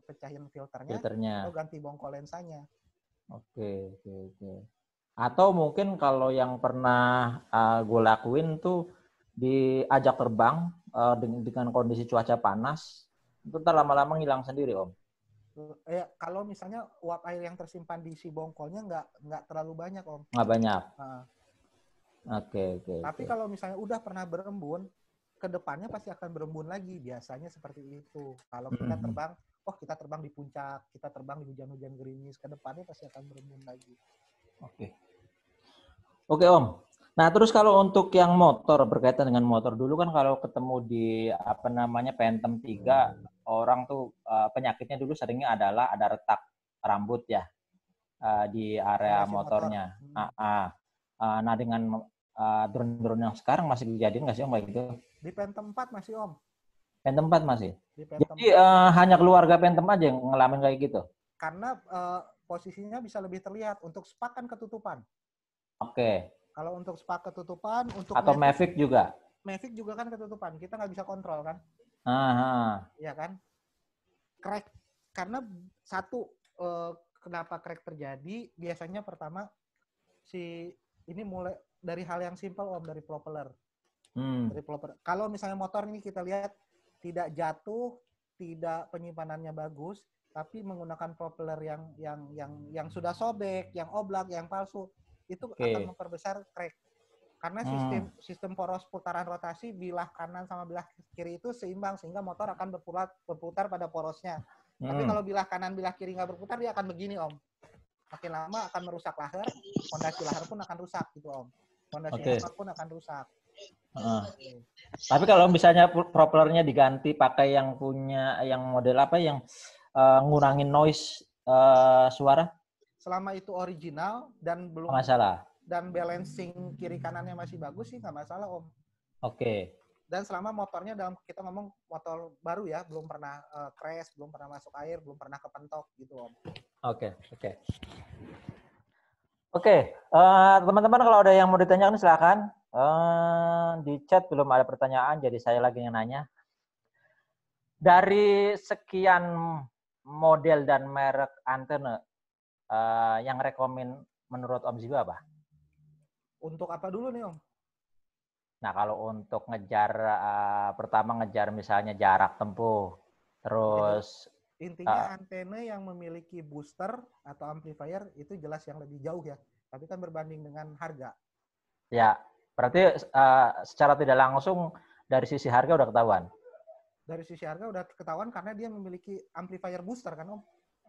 pecahin filternya atau ganti bongkol lensanya. Oke. Atau mungkin kalau yang pernah gue lakuin tuh diajak terbang dengan kondisi cuaca panas, itu ntar lama-lama ngilang sendiri, Om. Kalau misalnya uap air yang tersimpan di si bongkolnya nggak terlalu banyak, Om. Nggak banyak. Oke. Tapi kalau misalnya udah pernah berembun, ke depannya pasti akan berembun lagi. Biasanya seperti itu. Kalau kita terbang di puncak, kita terbang di hujan-hujan gerimis, ke depannya pasti akan berembun lagi. Oke, Om. Nah, terus kalau untuk yang motor, berkaitan dengan motor, dulu kan kalau ketemu di Phantom 3, orang tuh penyakitnya dulu seringnya adalah ada retak rambut ya di area motornya. Nah, dengan drone-drone yang sekarang masih kejadian nggak sih, Om, kayak gitu? Di Phantom 4 masih, Om. Phantom 4 masih? Jadi hanya keluarga Phantom aja yang ngalamin kayak gitu? Karena posisinya bisa lebih terlihat. Untuk Spark kan ketutupan. Oke. Kalau untuk Spark ketutupan, untuk atau Mavic juga? Mavic juga kan ketutupan. Kita nggak bisa kontrol kan? Iya kan? Crack. Karena satu, kenapa crack terjadi? Biasanya pertama, ini mulai dari hal yang simpel, Om, dari propeller. Dari propeller. Kalau misalnya motor ini kita lihat tidak jatuh, tidak penyimpanannya bagus, tapi menggunakan propeller yang sudah sobek, yang oblak, yang palsu, itu akan memperbesar crack. Karena sistem poros putaran rotasi bilah kanan sama bilah kiri itu seimbang, sehingga motor akan berputar pada porosnya. Tapi kalau bilah kanan bilah kiri nggak berputar, dia akan begini, Om. Makin lama akan merusak leher, fondasi leher pun akan rusak gitu, Om. Fondasi leher pun akan rusak. Tapi kalau misalnya propellernya diganti pakai yang punya yang model yang ngurangin noise suara? Selama itu original dan belum masalah. Dan balancing kiri kanannya masih bagus sih nggak masalah, Om. Oke. Dan selama motornya kita ngomong motor baru ya, belum pernah crash, belum pernah masuk air, belum pernah kepentok gitu, Om. Oke, teman-teman kalau ada yang mau ditanyakan silakan. Di chat belum ada pertanyaan, jadi saya lagi yang nanya. Dari sekian model dan merek antena, yang rekomen menurut Om Ziba apa? Untuk apa dulu nih, Om? Nah, kalau untuk pertama ngejar misalnya jarak tempuh, terus intinya antena yang memiliki booster atau amplifier itu jelas yang lebih jauh ya. Tapi kan berbanding dengan harga. Ya, berarti secara tidak langsung dari sisi harga udah ketahuan. Dari sisi harga udah ketahuan karena dia memiliki amplifier booster kan, Om.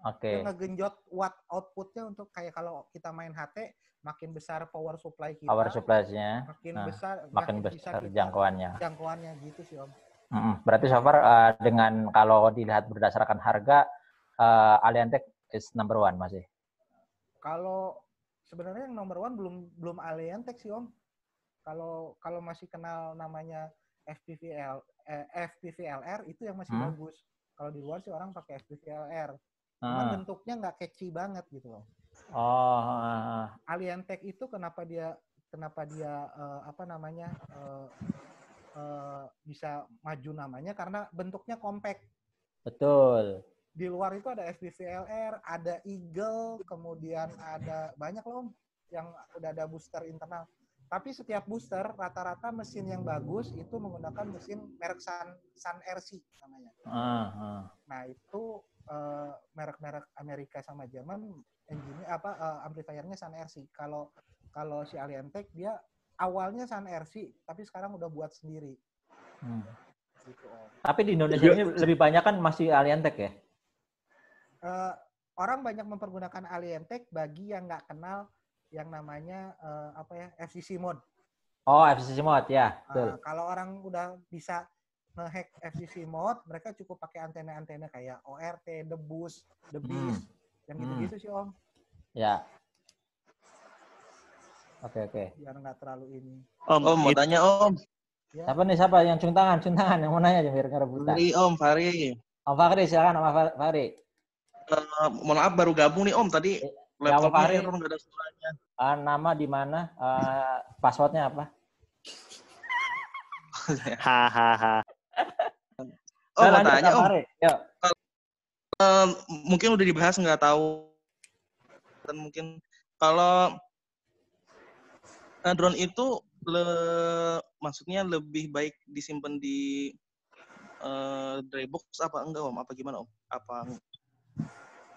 Oke. Dia ngegenjot watt outputnya untuk kayak kalau kita main HT, makin besar power supply kita. Power supply-nya. Makin besar jangkauannya. Jangkauannya gitu sih, Om. Berarti so far dengan kalau dilihat berdasarkan harga, Aliantec is number one masih. Kalau sebenarnya yang number one belum Aliantec sih, Om. Kalau masih kenal namanya FPVLR itu yang masih bagus. Kalau di luar sih orang pakai FPVLR. Cuman bentuknya nggak catchy banget gitu loh. Aliantec itu kenapa dia bisa maju namanya karena bentuknya compact. Betul. Di luar itu ada FPVLR, ada Eagle, kemudian ada banyak loh yang udah ada booster internal. Tapi setiap booster rata-rata mesin yang bagus itu menggunakan mesin merek Sun RC namanya. Nah itu merek-merek Amerika sama Jerman amplifiernya Sun RC. Kalau si Aliantec dia awalnya Sun RC tapi sekarang udah buat sendiri. Gitu, tapi di Indonesia ini lebih banyak kan masih Aliantec ya? Orang banyak mempergunakan Aliantec bagi yang nggak kenal yang namanya FCC mode. FCC mode ya. Kalau orang udah bisa nge-hack FCC mode, mereka cukup pakai antena-antena kayak ORT, The Boost, The Beast, yang gitu-gitu sih, Om. Ya. Oke. Biar nggak terlalu ini. Om mau tanya, Om. Ya. Siapa yang cium tangan yang mau nanya aja biar ngerebutan. Fahri. Om Fahri, silakan Om Fahri. Mohon maaf baru gabung nih, Om. Tadi laptopnya error nggak ada suaranya. Nama di mana? Passwordnya apa? Hahaha. Oh, mau tanya Om. Mungkin udah dibahas nggak tahu. Dan mungkin kalau drone itu maksudnya lebih baik disimpan di dry box apa enggak Om? Apa gimana Om? Apa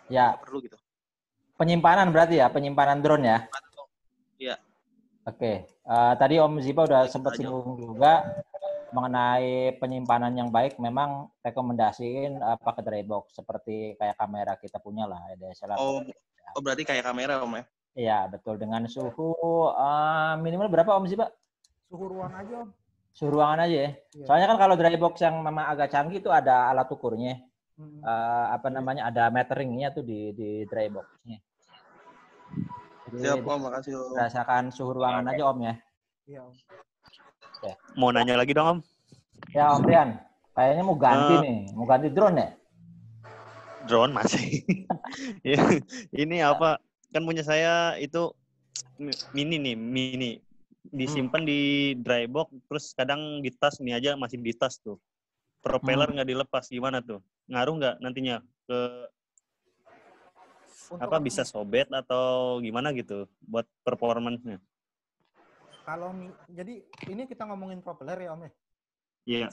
ya perlu gitu? Penyimpanan berarti ya, penyimpanan drone ya? Iya. Oke. Tadi Om Ziba udah sempat singgung juga mengenai penyimpanan yang baik. Memang rekomendasiin pakai dry box seperti kayak kamera kita punya lah, DSLR. Oh, berarti kayak kamera Om ya? Iya, betul. Dengan suhu minimal berapa Om Ziba? Suhu ruang aja Om. Suhu ruangan aja ya. Soalnya kan kalau dry box yang memang agak canggih itu ada alat ukurnya. Ada meteringnya tuh di dry box-nya. Jadi, siap Om, makasih Om. Rasakan suhu ruangan aja Om ya. Iya Om. Okay. Mau nanya lagi dong Om? Ya Om Rian, kayaknya mau ganti nih, mau ganti drone ya? Drone masih. Ini apa? Kan punya saya itu mini. Disimpan di dry box, terus kadang di tas nih aja masih di tas tuh. Propeller nggak dilepas, gimana tuh? Ngaruh nggak nantinya ke bisa sobet atau gimana gitu buat performance-nya? Jadi ini kita ngomongin propeller ya Om ya? Iya.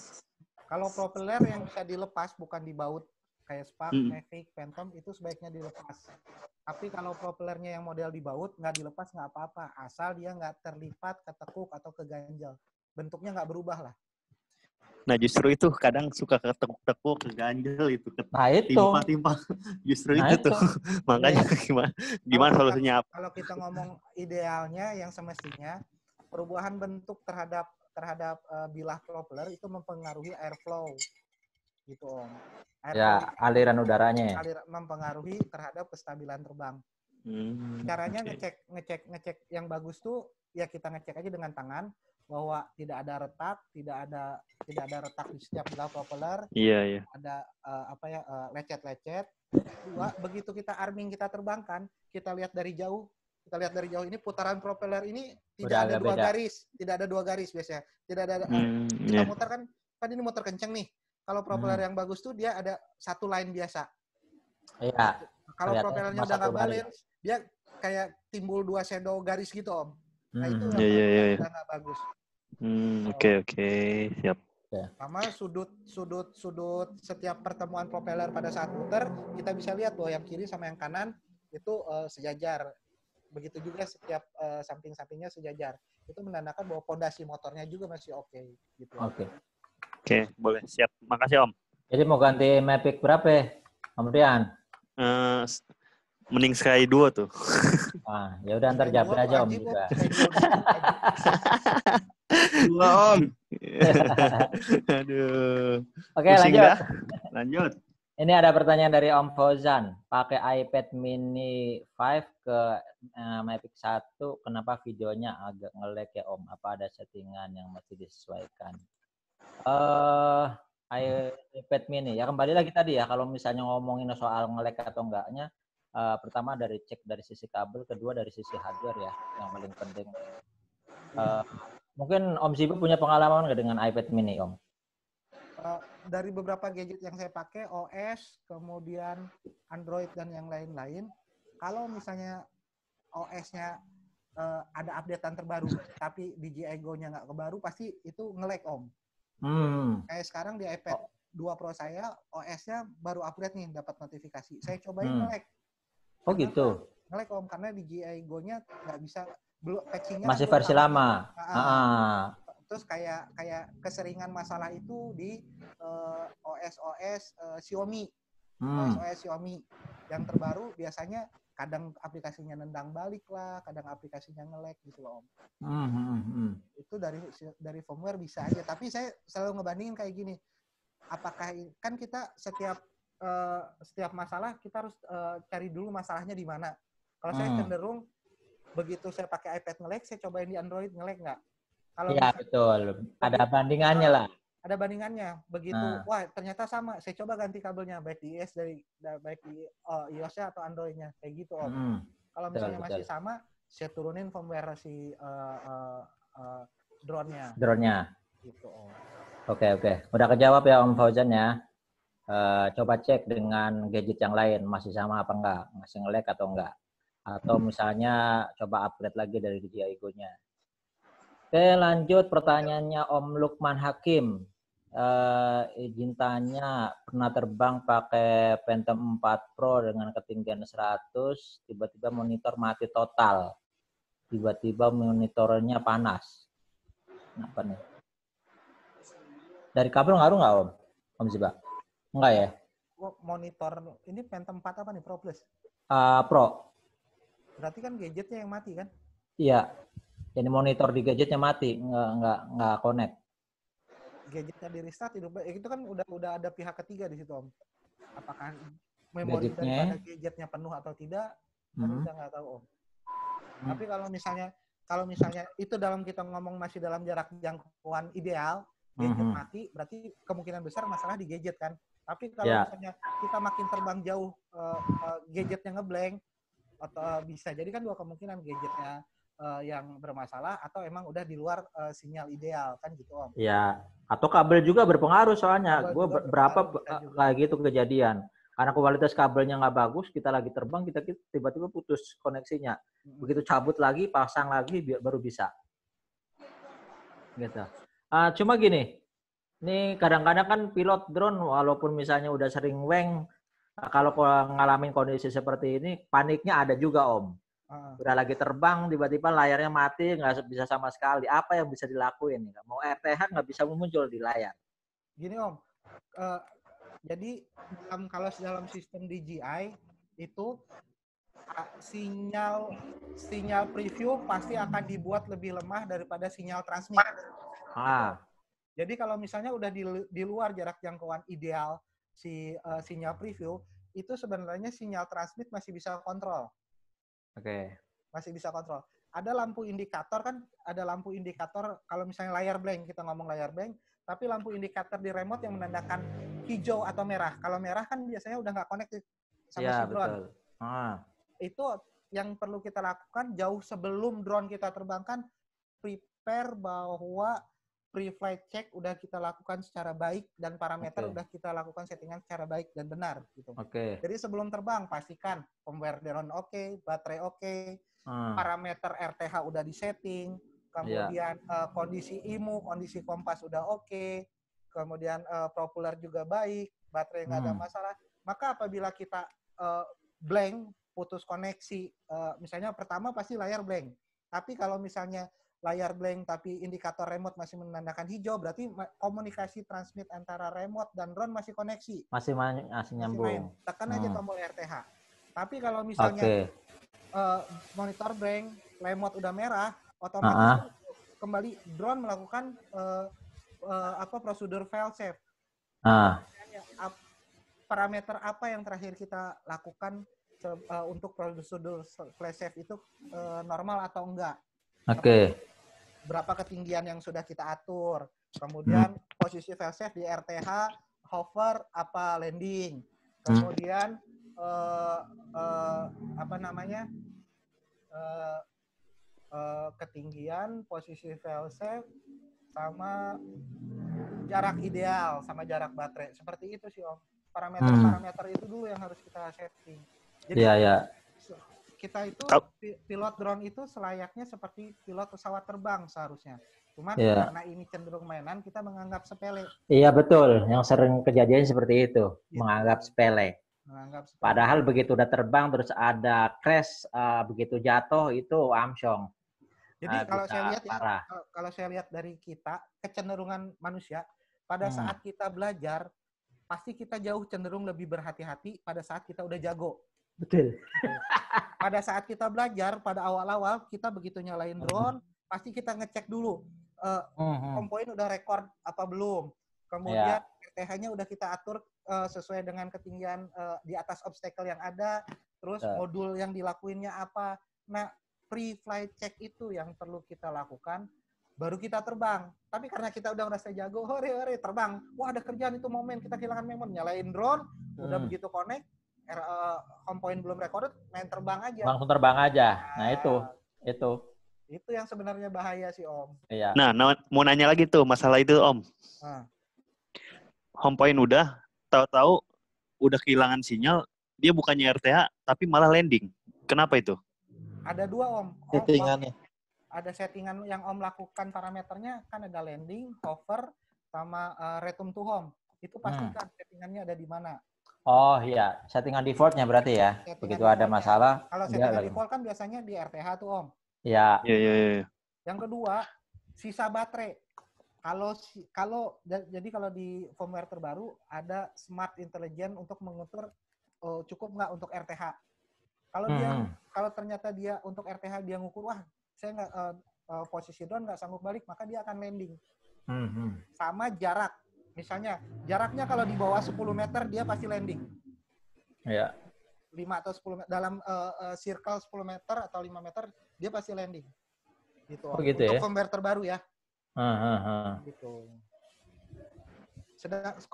Kalau propeller yang bisa dilepas bukan dibaut kayak Spark, Mavic, Phantom itu sebaiknya dilepas. Tapi kalau propellernya yang model dibaut nggak dilepas nggak apa-apa, asal dia nggak terlipat, ketekuk atau keganjal. Bentuknya nggak berubah lah. Nah justru itu kadang suka ketekuk, keganjel itu. Nah itu. Timpa. Justru itu tuh. Makanya gimana solusinya? Kalau kita ngomong idealnya yang semestinya perubahan bentuk terhadap bilah propeller itu mempengaruhi airflow. Gitu Om. Aliran udaranya. Mempengaruhi terhadap kestabilan terbang. Caranya ngecek yang bagus tuh ya kita ngecek aja dengan tangan bahwa tidak ada retak, tidak ada retak di setiap bilah propeller. Iya. Ada lecet-lecet. Begitu kita arming kita terbangkan, kita lihat dari jauh ini putaran propeller ini tidak ada dua garis biasanya. Tidak ada kita muter kan ini muter kenceng nih. Kalau propeller yang bagus tuh dia ada satu line biasa. Iya. Kalau propellernya udah nggak balance, dia kayak timbul dua shadow garis gitu Om. Nah itu udah nggak bagus. Oke, siap. Sama sudut setiap pertemuan propeller pada saat muter, kita bisa lihat bahwa yang kiri sama yang kanan itu sejajar. Begitu juga setiap samping-sampingnya sejajar. Itu menandakan bahwa fondasi motornya juga masih oke. Gitu. Oke, boleh. Siap. Makasih Om. Jadi mau ganti Mavic berapa ya, Om Rian? Mending Sky 2 tuh. Ya udah ntar japri aja Om juga. Om. Aduh. Oke, lanjut. Ini ada pertanyaan dari Om Fauzan. Pakai iPad mini 5 ke Mavic 1, kenapa videonya agak nge-lag ya Om? Apa ada settingan yang mesti disesuaikan? iPad mini ya kembali lagi tadi ya, kalau misalnya ngomongin soal nge-lag atau enggaknya, pertama dari cek dari sisi kabel, kedua dari sisi hardware ya yang paling penting. Mungkin Om Ziba punya pengalaman nggak dengan iPad mini Om? Dari beberapa gadget yang saya pakai, OS, kemudian Android dan yang lain-lain, kalau misalnya OS-nya ada updatean terbaru tapi DJI Go-nya nggak kebaru, pasti itu nge-lag Om. Kayak sekarang di iPad 2 Pro saya, OS-nya baru upgrade nih, dapat notifikasi. Saya cobain nge-lag. Oh gitu? Nge-lag Om, karena DJI Go-nya nggak bisa, belum patching-nya masih versi lama. Terus kayak keseringan masalah itu di OS Xiaomi. OS Xiaomi yang terbaru biasanya kadang aplikasinya nendang balik lah, kadang aplikasinya nge-lag gitu loh Om. Itu dari firmware bisa aja, tapi saya selalu ngebandingin kayak gini. Apakah kan kita setiap masalah kita harus cari dulu masalahnya di mana. Kalau saya cenderung begitu saya pakai iPad nge-lag, saya cobain di Android nge-lag nggak? Iya betul, ada bandingannya lah. Ada bandingannya. Begitu, wah ternyata sama. Saya coba ganti kabelnya baik di iOS-nya atau Android-nya, kayak gitu Om. Kalau misalnya masih sama, saya turunin firmware si drone-nya. Gitu, Om. Oke. Udah kejawab ya Om Fauzan ya. Coba cek dengan gadget yang lain masih sama apa enggak, masih nge-lag atau enggak. Atau misalnya coba upgrade lagi dari DJI Go-nya. Oke, lanjut pertanyaannya Om Lukman Hakim. Izin tanya, pernah terbang pakai Phantom 4 Pro dengan ketinggian 100, tiba-tiba monitor mati total. Tiba-tiba monitornya panas. Kenapa nih? Dari kabel ngaruh nggak Om Ziba? Enggak ya? Monitor, ini Phantom 4 apa nih? Pro Plus? Pro. Berarti kan gadgetnya yang mati kan? Iya. Jadi monitor di gadgetnya mati, nggak connect. Gadgetnya di restart itu kan udah ada pihak ketiga di situ Om. Apakah memori daripada gadgetnya penuh atau tidak? Kan udah nggak tahu Om. Tapi kalau misalnya itu dalam kita ngomong masih dalam jarak jangkauan ideal, gadget mati, berarti kemungkinan besar masalah di gadget kan. Tapi kalau misalnya kita makin terbang jauh, gadgetnya ngeblank, atau bisa jadi kan dua kemungkinan, gadgetnya yang bermasalah atau emang udah di luar sinyal ideal kan gitu Om. Iya, atau kabel juga berpengaruh soalnya. Gue berapa kayak gitu kejadian. Karena kualitas kabelnya nggak bagus, kita lagi terbang, kita tiba-tiba putus koneksinya. Begitu cabut lagi, pasang lagi, baru bisa. Gitu. Cuma gini, ini kadang-kadang kan pilot drone walaupun misalnya udah sering weng, kalau ngalamin kondisi seperti ini, paniknya ada juga Om. Udah lagi terbang, tiba-tiba layarnya mati, nggak bisa sama sekali. Apa yang bisa dilakuin? Mau RTH nggak bisa muncul di layar. Gini Om, jadi kalau dalam sistem DJI itu sinyal preview pasti akan dibuat lebih lemah daripada sinyal transmit. Jadi kalau misalnya udah di luar jarak jangkauan ideal sinyal preview, itu sebenarnya sinyal transmit masih bisa kontrol. Masih bisa kontrol. Ada lampu indikator kan, kalau misalnya layar blank, kita ngomong layar blank, tapi lampu indikator di remote yang menandakan hijau atau merah. Kalau merah kan biasanya udah nggak connect sama si drone. Itu yang perlu kita lakukan jauh sebelum drone kita terbangkan, prepare bahwa pre-flight check udah kita lakukan secara baik dan parameter udah kita lakukan settingan secara baik dan benar gitu. Jadi sebelum terbang pastikan firmware drone baterai parameter RTH udah disetting, kemudian kondisi IMU, kondisi kompas udah kemudian propeller juga baik, baterai nggak ada masalah. Maka apabila kita blank, putus koneksi, misalnya pertama pasti layar blank. Tapi kalau misalnya layar blank tapi indikator remote masih menandakan hijau, berarti komunikasi transmit antara remote dan drone masih koneksi. Masih nyambung. Tekan aja tombol RTH. Tapi kalau misalnya monitor blank, remote udah merah, otomatis kembali drone melakukan prosedur fail safe. Parameter apa yang terakhir kita lakukan untuk prosedur fail safe itu normal atau enggak? Berapa ketinggian yang sudah kita atur, kemudian posisi fail safe di RTH, hover apa landing, kemudian ketinggian, posisi fail safe, sama jarak ideal, sama jarak baterai. Seperti itu sih Om. Parameter itu dulu yang harus kita setting. Jadi kita itu pilot drone itu selayaknya seperti pilot pesawat terbang seharusnya. Cuman karena ini cenderung mainan, kita menganggap sepele. Iya betul, yang sering kejadian seperti itu, menganggap sepele. Padahal begitu udah terbang terus ada crash, begitu jatuh itu amsyong. Jadi kalau saya lihat dari kita, kecenderungan manusia pada saat kita belajar, pasti kita jauh cenderung lebih berhati-hati pada saat kita udah jago. Betul. Pada saat kita belajar, pada awal-awal kita begitu nyalain drone, pasti kita ngecek dulu kompoin udah record apa belum. Kemudian RTH-nya udah kita atur sesuai dengan ketinggian di atas obstacle yang ada, terus modul yang dilakuinnya apa. Nah, pre-flight check itu yang perlu kita lakukan, baru kita terbang. Tapi karena kita udah merasa jago, hore terbang. Wah, ada kerjaan itu momen, kita kehilangan momen. Nyalain drone, udah begitu connect, home point belum recorded, main terbang aja. Langsung terbang aja. Nah, itu. Itu yang sebenarnya bahaya sih Om. Iya. Nah, mau nanya lagi tuh masalah itu Om. Home point udah, tahu-tahu udah kehilangan sinyal, dia bukannya RTH tapi malah landing. Kenapa itu? Ada 2 Om. Settingannya. Ada settingan yang Om lakukan parameternya, kan ada landing, hover, sama return to home. Itu pastikan settingannya ada di mana. Oh iya, settingan defaultnya berarti ya. Settingan begitu ada masalah. Kalau settingan default kan biasanya di RTH tuh Om. Iya. Iya. Yang kedua, sisa baterai. Kalau di firmware terbaru ada smart intelligence untuk mengukur cukup nggak untuk RTH. Kalau ternyata dia untuk RTH dia ngukur, wah saya nggak posisi drone nggak sanggup balik, maka dia akan landing. Sama jarak. Misalnya jaraknya kalau di bawah 10 meter dia pasti landing. Iya. 5 atau 10 meter dalam circle 10 meter atau 5 meter dia pasti landing. Gitu. Oh, gitu untuk ya? firmware terbaru ya. Gitu.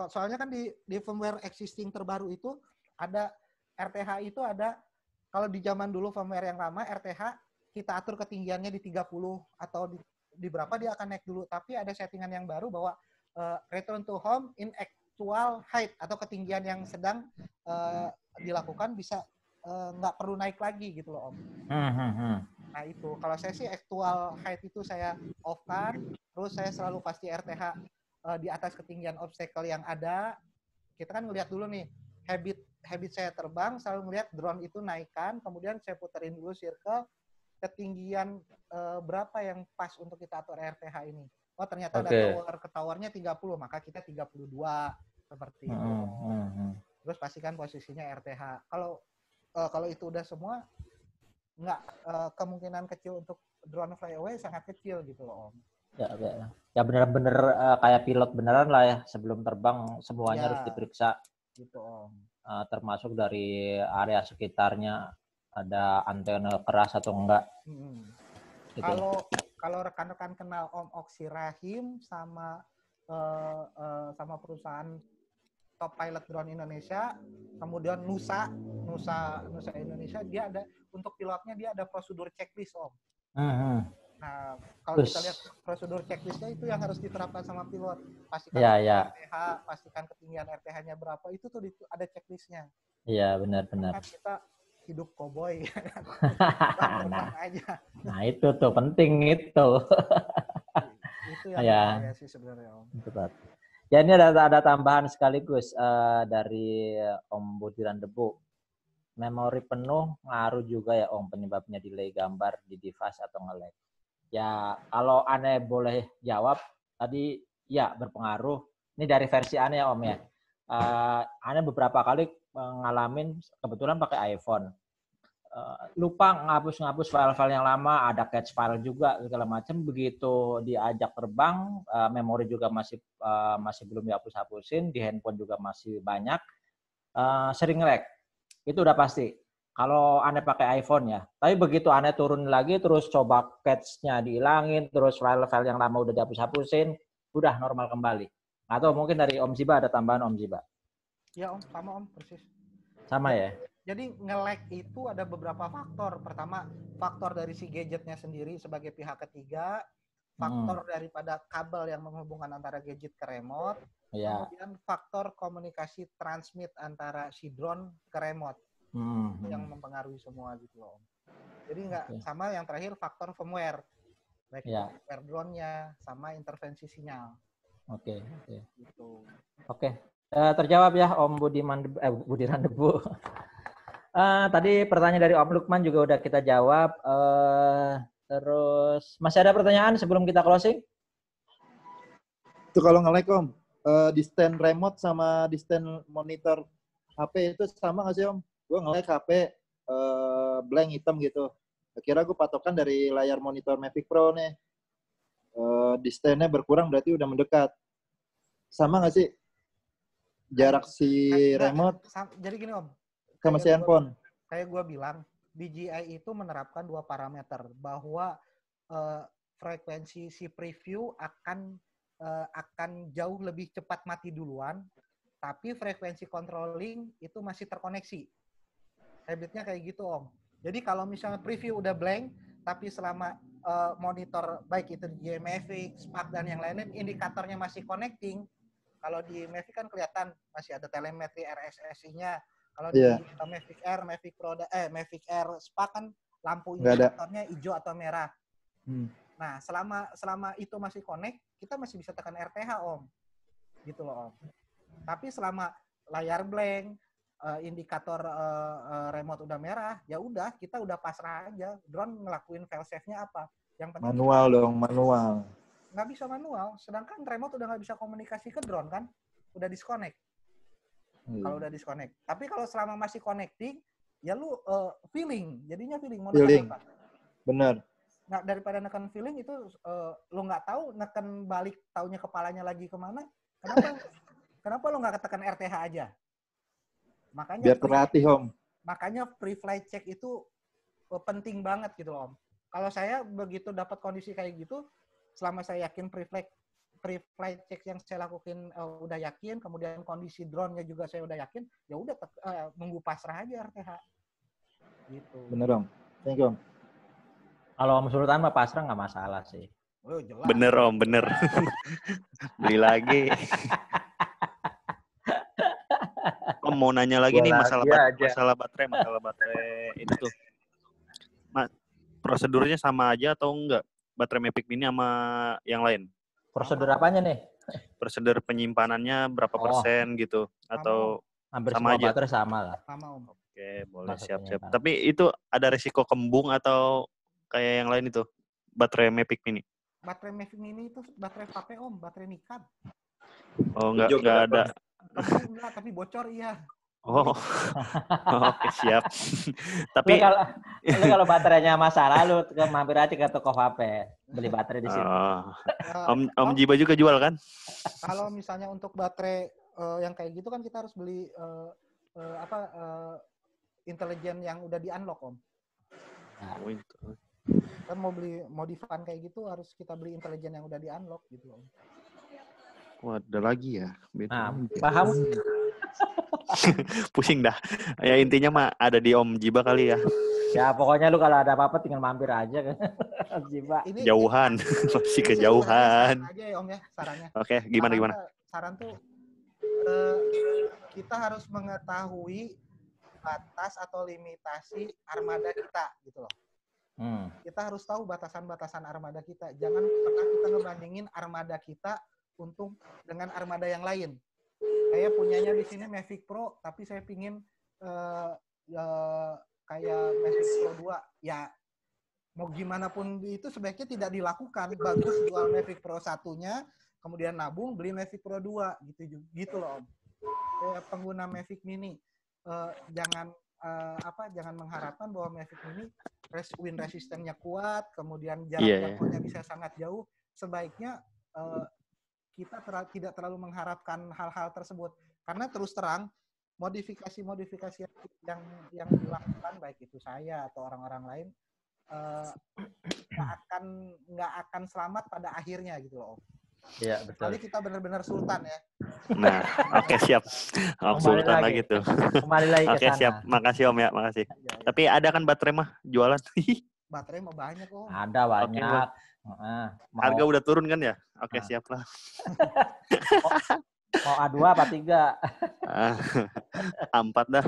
Soalnya kan di firmware existing terbaru itu ada RTH itu ada, kalau di zaman dulu firmware yang lama RTH kita atur ketinggiannya di 30 atau di berapa dia akan naik dulu, tapi ada settingan yang baru bahwa return to home in actual height atau ketinggian yang sedang dilakukan bisa nggak perlu naik lagi gitu loh Om. Nah itu, kalau saya sih actual height itu saya off-kan, terus saya selalu pasti RTH di atas ketinggian obstacle yang ada. Kita kan ngelihat dulu nih, habit saya terbang, selalu ngelihat drone itu naikkan, kemudian saya puterin dulu circle, ketinggian berapa yang pas untuk kita atur RTH ini. Oh ternyata ada towernya 30, maka kita 32 seperti itu. Terus pastikan posisinya RTH. Kalau itu udah semua, nggak kemungkinan kecil untuk drone flyaway sangat kecil gitu loh Om. Ya benar-benar kayak pilot beneran lah ya, sebelum terbang semuanya harus diperiksa. Gitu Om. Termasuk dari area sekitarnya ada antena keras atau enggak. Gitu. Kalau rekan-rekan kenal Om Oksi Rahim sama perusahaan top pilot drone Indonesia, kemudian Nusa Indonesia, dia ada untuk pilotnya dia ada prosedur checklist Om. Nah kalau kita lihat prosedur checklistnya itu yang harus diterapkan sama pilot. Pastikan RTH, pastikan ketinggian RTH-nya berapa, itu tuh ada checklistnya. Iya benar-benar. Kan kita hidup koboi. Nah itu tuh penting itu. Itu yang saya sih sebenarnya Om. Tepat. Ya ini ada tambahan sekaligus dari Om Butiran Debu. Memori penuh ngaruh juga ya Om penyebabnya delay gambar di device atau nge-lag. Ya kalau aneh boleh jawab tadi ya berpengaruh. Ini dari versi aneh ya Om ya. Aneh beberapa kali ngalamin kebetulan pakai iPhone. Lupa ngapus file-file yang lama, ada cache file juga segala macam. Begitu diajak terbang, memori juga masih belum dihapus-hapusin, di handphone juga masih banyak, sering lag. Itu udah pasti. Kalau Anda pakai iPhone ya. Tapi begitu Anda turun lagi, terus coba cache-nya dihilangin, terus file-file yang lama udah dihapus-hapusin, udah normal kembali. Atau mungkin dari Om Ziba ada tambahan Om Ziba? Ya Om, sama Om, persis. Sama ya? Jadi nge-lag itu ada beberapa faktor. Pertama, faktor dari si gadgetnya sendiri sebagai pihak ketiga, faktor daripada kabel yang menghubungkan antara gadget ke remote, kemudian faktor komunikasi transmit antara si drone ke remote yang mempengaruhi semua gitu loh. Jadi nggak sama yang terakhir faktor firmware, baik firmware drone-nya sama intervensi sinyal. Gitu. Terjawab ya Om Budiran Debu. Tadi pertanyaan dari Om Lukman juga udah kita jawab. Terus masih ada pertanyaan sebelum kita closing? Itu kalau nge-lag Om, di stand remote sama di stand monitor HP itu sama nggak sih Om? Gue nge-lag HP blank hitam gitu. Kira gue patokan dari layar monitor Mavic Pro nih. Di stand-nya berkurang berarti udah mendekat. Sama nggak sih jarak si remote? Jadi gini Om. Sama si handphone. Kayak gue bilang, DJI itu menerapkan 2 parameter bahwa frekuensi si preview akan jauh lebih cepat mati duluan, tapi frekuensi controlling itu masih terkoneksi. Habitnya kayak gitu Om. Jadi kalau misalnya preview udah blank, tapi selama monitor baik itu di Mavic, Spark dan yang lainnya indikatornya masih connecting. Kalau di Mavic kan kelihatan masih ada telemetri RSSI-nya. Kalau di Mavic Air, Mavic Pro, Mavic Air Spark kan lampu indikatornya hijau atau merah. Nah, selama itu masih connect, kita masih bisa tekan RTH, Om. Gitu loh, Om. Tapi selama layar blank, indikator remote udah merah, ya udah kita udah pasrah aja. Drone ngelakuin fail safe-nya apa? Yang penting manual. Nggak bisa manual. Sedangkan remote udah nggak bisa komunikasi ke drone kan? Udah disconnect. Kalau udah disconnect. Tapi kalau selama masih connecting, ya lu feeling. Jadinya feeling. Mau neken apa? Bener. Nggak, daripada neken feeling itu lu nggak tahu neken balik taunya kepalanya lagi kemana. Kenapa lu nggak ketekan RTH aja? Makanya biar terlatih, Om. Makanya pre-flight check itu penting banget gitu, Om. Kalau saya begitu dapat kondisi kayak gitu, selama saya yakin pre-flight check yang saya lakukan udah yakin, kemudian kondisi drone-nya juga saya udah yakin, ya udah nunggu pasrah aja RTH. Gitu. Bener, Om. Thank you, Om. Kalau Om Sultan mah pasrah nggak masalah sih. Oh, jelas. Bener, Om, bener. Beli lagi. Om mau nanya lagi nih masalah baterai ini tuh. Prosedurnya sama aja atau enggak? Baterai Mavic Mini sama yang lain? Prosedur apanya nih? Prosedur penyimpanannya berapa persen gitu? Atau hampir sama semua aja? baterai sama lah. Sama, Om. Oke, boleh, siap-siap. Tapi itu ada resiko kembung atau kayak yang lain itu? Baterai Mavic Mini? Baterai Mavic Mini itu baterai vape, Om. Baterai nikan. Oh, enggak ada. Enggak, tapi bocor iya. Oh, oke, siap. Tapi kalau baterainya masalah, lu mampir aja ke toko vape, beli baterai di sini. Om Jiba juga jual kan? Kalau misalnya untuk baterai yang kayak gitu kan kita harus beli intelijen yang udah di-unlock, Om. Oh, itu. Kan mau beli modifan kayak gitu harus kita beli intelijen yang udah di-unlock gitu, Om. Wah, ada lagi ya. Nah, paham? Pusing dah. Ya intinya mah ada di Om Jiba kali ya. Ya pokoknya lu kalau ada apa-apa tinggal mampir aja kan. Om Jiba. Jauhan, masih kejauhan. Saran aja ya, Om ya, sarannya. Oke, gimana? Saran tuh kita harus mengetahui batas atau limitasi armada kita gitu loh. Kita harus tahu batasan-batasan armada kita. Jangan pernah kita ngebandingin armada kita dengan armada yang lain. Saya punyanya di sini Mavic Pro, tapi saya pingin kayak Mavic Pro 2. Ya, mau gimana pun itu sebaiknya tidak dilakukan. Bagus jual Mavic Pro 1-nya, kemudian nabung beli Mavic Pro 2 gitu loh, Om. Pengguna Mavic Mini jangan mengharapkan bahwa Mavic Mini wind resistance-nya kuat, kemudian jarak jangkaunya bisa sangat jauh. Sebaiknya kita tidak terlalu mengharapkan hal-hal tersebut, karena terus terang modifikasi yang dilakukan baik itu saya atau orang-orang lain nggak akan selamat pada akhirnya gitu loh, Om. Iya, betul. Kali kita benar-benar sultan ya. Nah, oke, siap. Om Sultan lagi tuh. Kembali lagi ke sana. Oke, siap. Makasih Om ya, makasih. Ya. Tapi ada kan baterai mah jualan? Baterai mah banyak, Om. Ada banyak. Harga udah turun kan ya? Oke, siap lah. Mau A2 apa 3? A4 dah.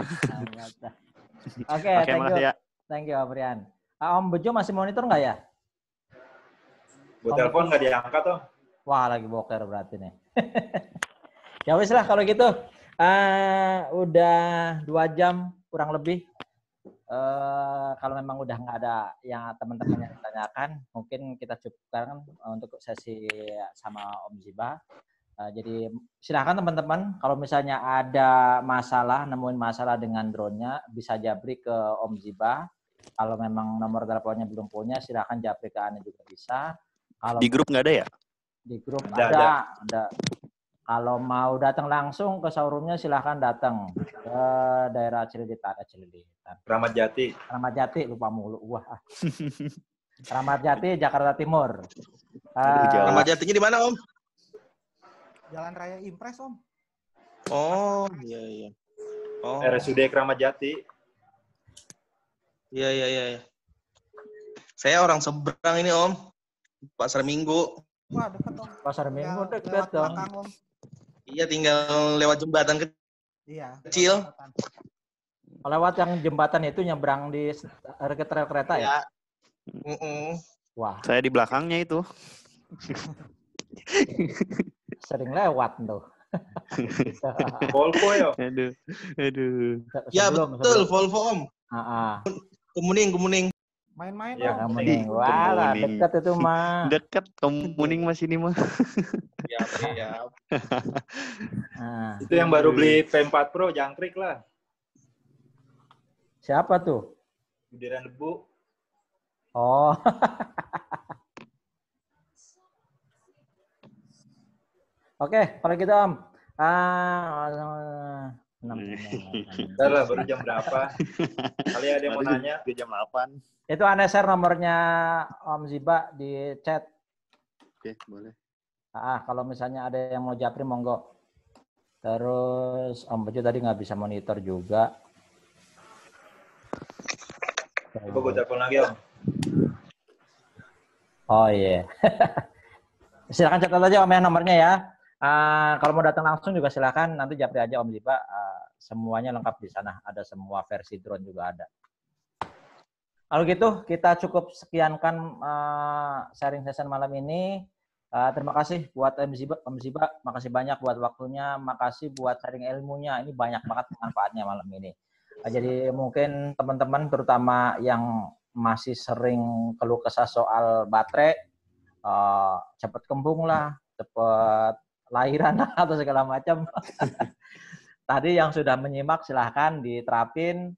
Oke, makasih ya. Thank you, Brian. Om Bejo masih monitor nggak ya? Buat telepon nggak diangkat, Om. Wah, lagi boker berarti nih. Ya wis lah kalau gitu. Udah 2 jam kurang lebih. Kalau memang udah nggak ada yang teman-teman yang ditanyakan, mungkin kita cukupkan untuk sesi sama Om Ziba. Jadi silakan teman-teman, kalau misalnya ada masalah, nemuin masalah dengan drone-nya, bisa japri ke Om Ziba. Kalau memang nomor teleponnya belum punya, silakan japri ke Ane juga bisa. Kalau di grup nggak ada ya? Di grup ada. Kalau mau datang langsung ke showroom-nya silahkan datang ke daerah Cililitan. Kramat Jati, lupa mulu. Wah. Kramat Jati, Jakarta Timur. Kramat Jatinya di mana, Om? Jalan Raya Impres, Om. Oh, iya. Oh. RSUD Kramat Jati. Iya. Saya orang seberang ini Om. Pasar Minggu. Wah, dekat Om. Pasar Minggu Tinggal dekat lewat dong. belakang, Om. Iya, tinggal lewat jembatan Iya. kecil. Lewat yang jembatan itu nyebrang di rel kereta ya? Wah. Saya di belakangnya itu. Sering lewat tuh. Volvo ya? Aduh. Ya betul, Volvo Om. Kemuning. Main-main Ya, Om. Kemuning. Wah, dekat itu mah. Dekat Kemuning mas ini mah. Siap. Itu yang baru beli P4 Pro, jangkrik lah. Siapa tuh? Budiran Debu. Oh. Oke, kalau gitu Om. Udah lah, baru jam berapa? Kali ada yang mau nanya? Jam 8. Itu Anda share nomornya Om Ziba di chat. Oke, boleh. Kalau misalnya ada yang mau japri, monggo. Terus Om Bejo tadi nggak bisa monitor juga. Coba gue telepon lagi Om. Oh iya. Silakan catat aja Om ya nomornya ya. Kalau mau datang langsung juga silakan, nanti japri aja Om Ziba. Semuanya lengkap di sana. Ada semua versi drone juga ada. Kalau gitu kita cukup sekiankan sharing session malam ini. Terima kasih buat Om Ziba. Makasih banyak buat waktunya. Makasih buat sharing ilmunya. Ini banyak banget manfaatnya malam ini. Jadi mungkin teman-teman terutama yang masih sering keluh kesah soal baterai, cepat kembung lah, cepat lahiran atau segala macam. Tadi yang sudah menyimak silahkan diterapin,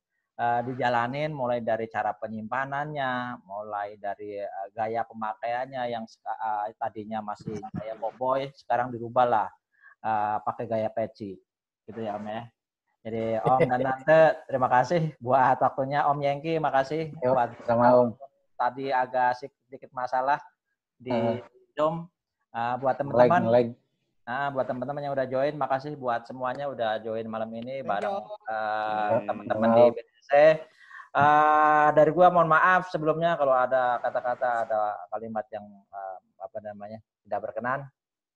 dijalanin mulai dari cara penyimpanannya, mulai dari gaya pemakaiannya yang tadinya masih gaya cowboy, sekarang dirubahlah pakai gaya peci, gitu ya Om ya. Jadi Om dan Tante terima kasih buat waktunya. Om Yengki makasih buat sama Om. Tadi agak sedikit masalah di Zoom. Buat teman-teman. Buat teman-teman yang udah join, makasih buat semuanya udah join malam ini bareng teman-teman di BTC. Dari gua mohon maaf sebelumnya kalau ada kata-kata, ada kalimat yang tidak berkenan.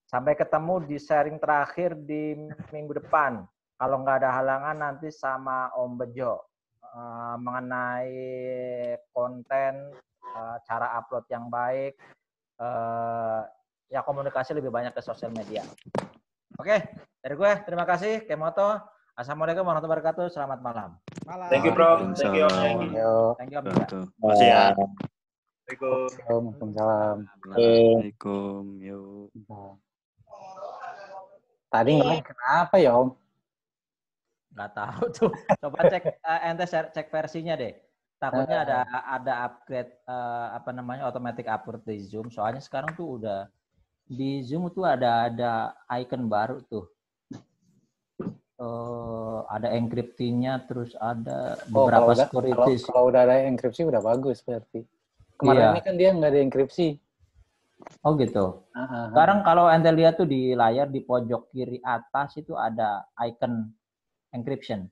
Sampai ketemu di sharing terakhir di minggu depan. Kalau nggak ada halangan nanti sama Om Bejo mengenai konten, cara upload yang baik, ya komunikasi lebih banyak ke sosial media. Oke, dari gue terima kasih Kemoto. Assalamualaikum warahmatullahi wabarakatuh. Selamat malam. Thank you bro. Thank you Om. Thank you Om. Makasih ya. Waalaikumsalam. Assalamualaikum. Yuk. Tadi nggak kenapa ya Om? Nggak tahu tuh. Coba ente cek versinya deh. Takutnya ada upgrade automatic upload di Zoom. Soalnya sekarang tuh udah di Zoom tuh ada icon baru tuh. Ada enkripsinya, terus ada beberapa security. Kalau udah ada enkripsi udah bagus berarti. Kemarin ini kan dia nggak ada enkripsi. Oh gitu. Sekarang kalau ente lihat tuh di layar di pojok kiri atas itu ada icon encryption.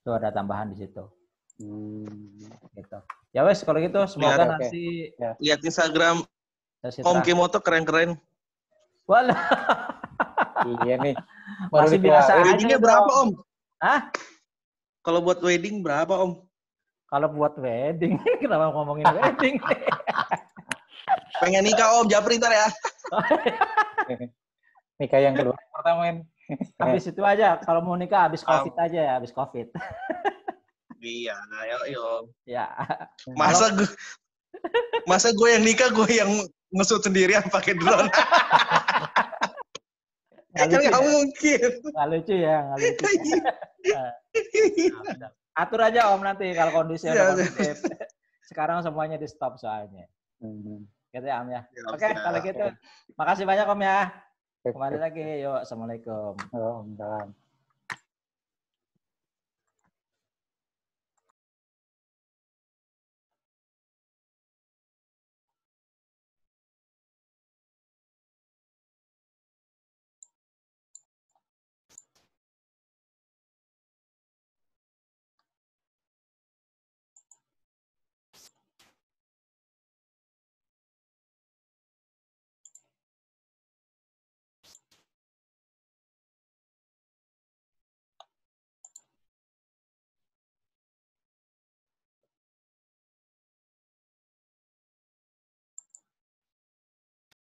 Itu ada tambahan di situ. Gitu. Ya wes kalau gitu semoga nanti lihat Instagram Om Kemoto keren-keren. Walah. Iya nih. Masih biasa aja. Weddingnya berapa Om? Hah? Kalau buat wedding berapa Om? Kalau buat wedding, kenapa ngomongin wedding? Pengen nikah Om, japri ntar ya. Nikah yang kedua pertama ini. Habis itu aja, kalau mau nikah habis COVID aja ya, habis COVID. Iya, yuk. Ya. Masa gue yang nikah, gue yang ngesut sendirian pakai drone. Nggak mungkin. Nggak lucu ya, nggak lucu. Atur aja Om nanti kalau kondisinya udah kondusif. Sekarang semuanya di stop soalnya. Gitu ya Om ya. Oke, kalau gitu. Makasih banyak Om ya. Kembali lagi, yuk. Assalamualaikum. Waalaikumsalam.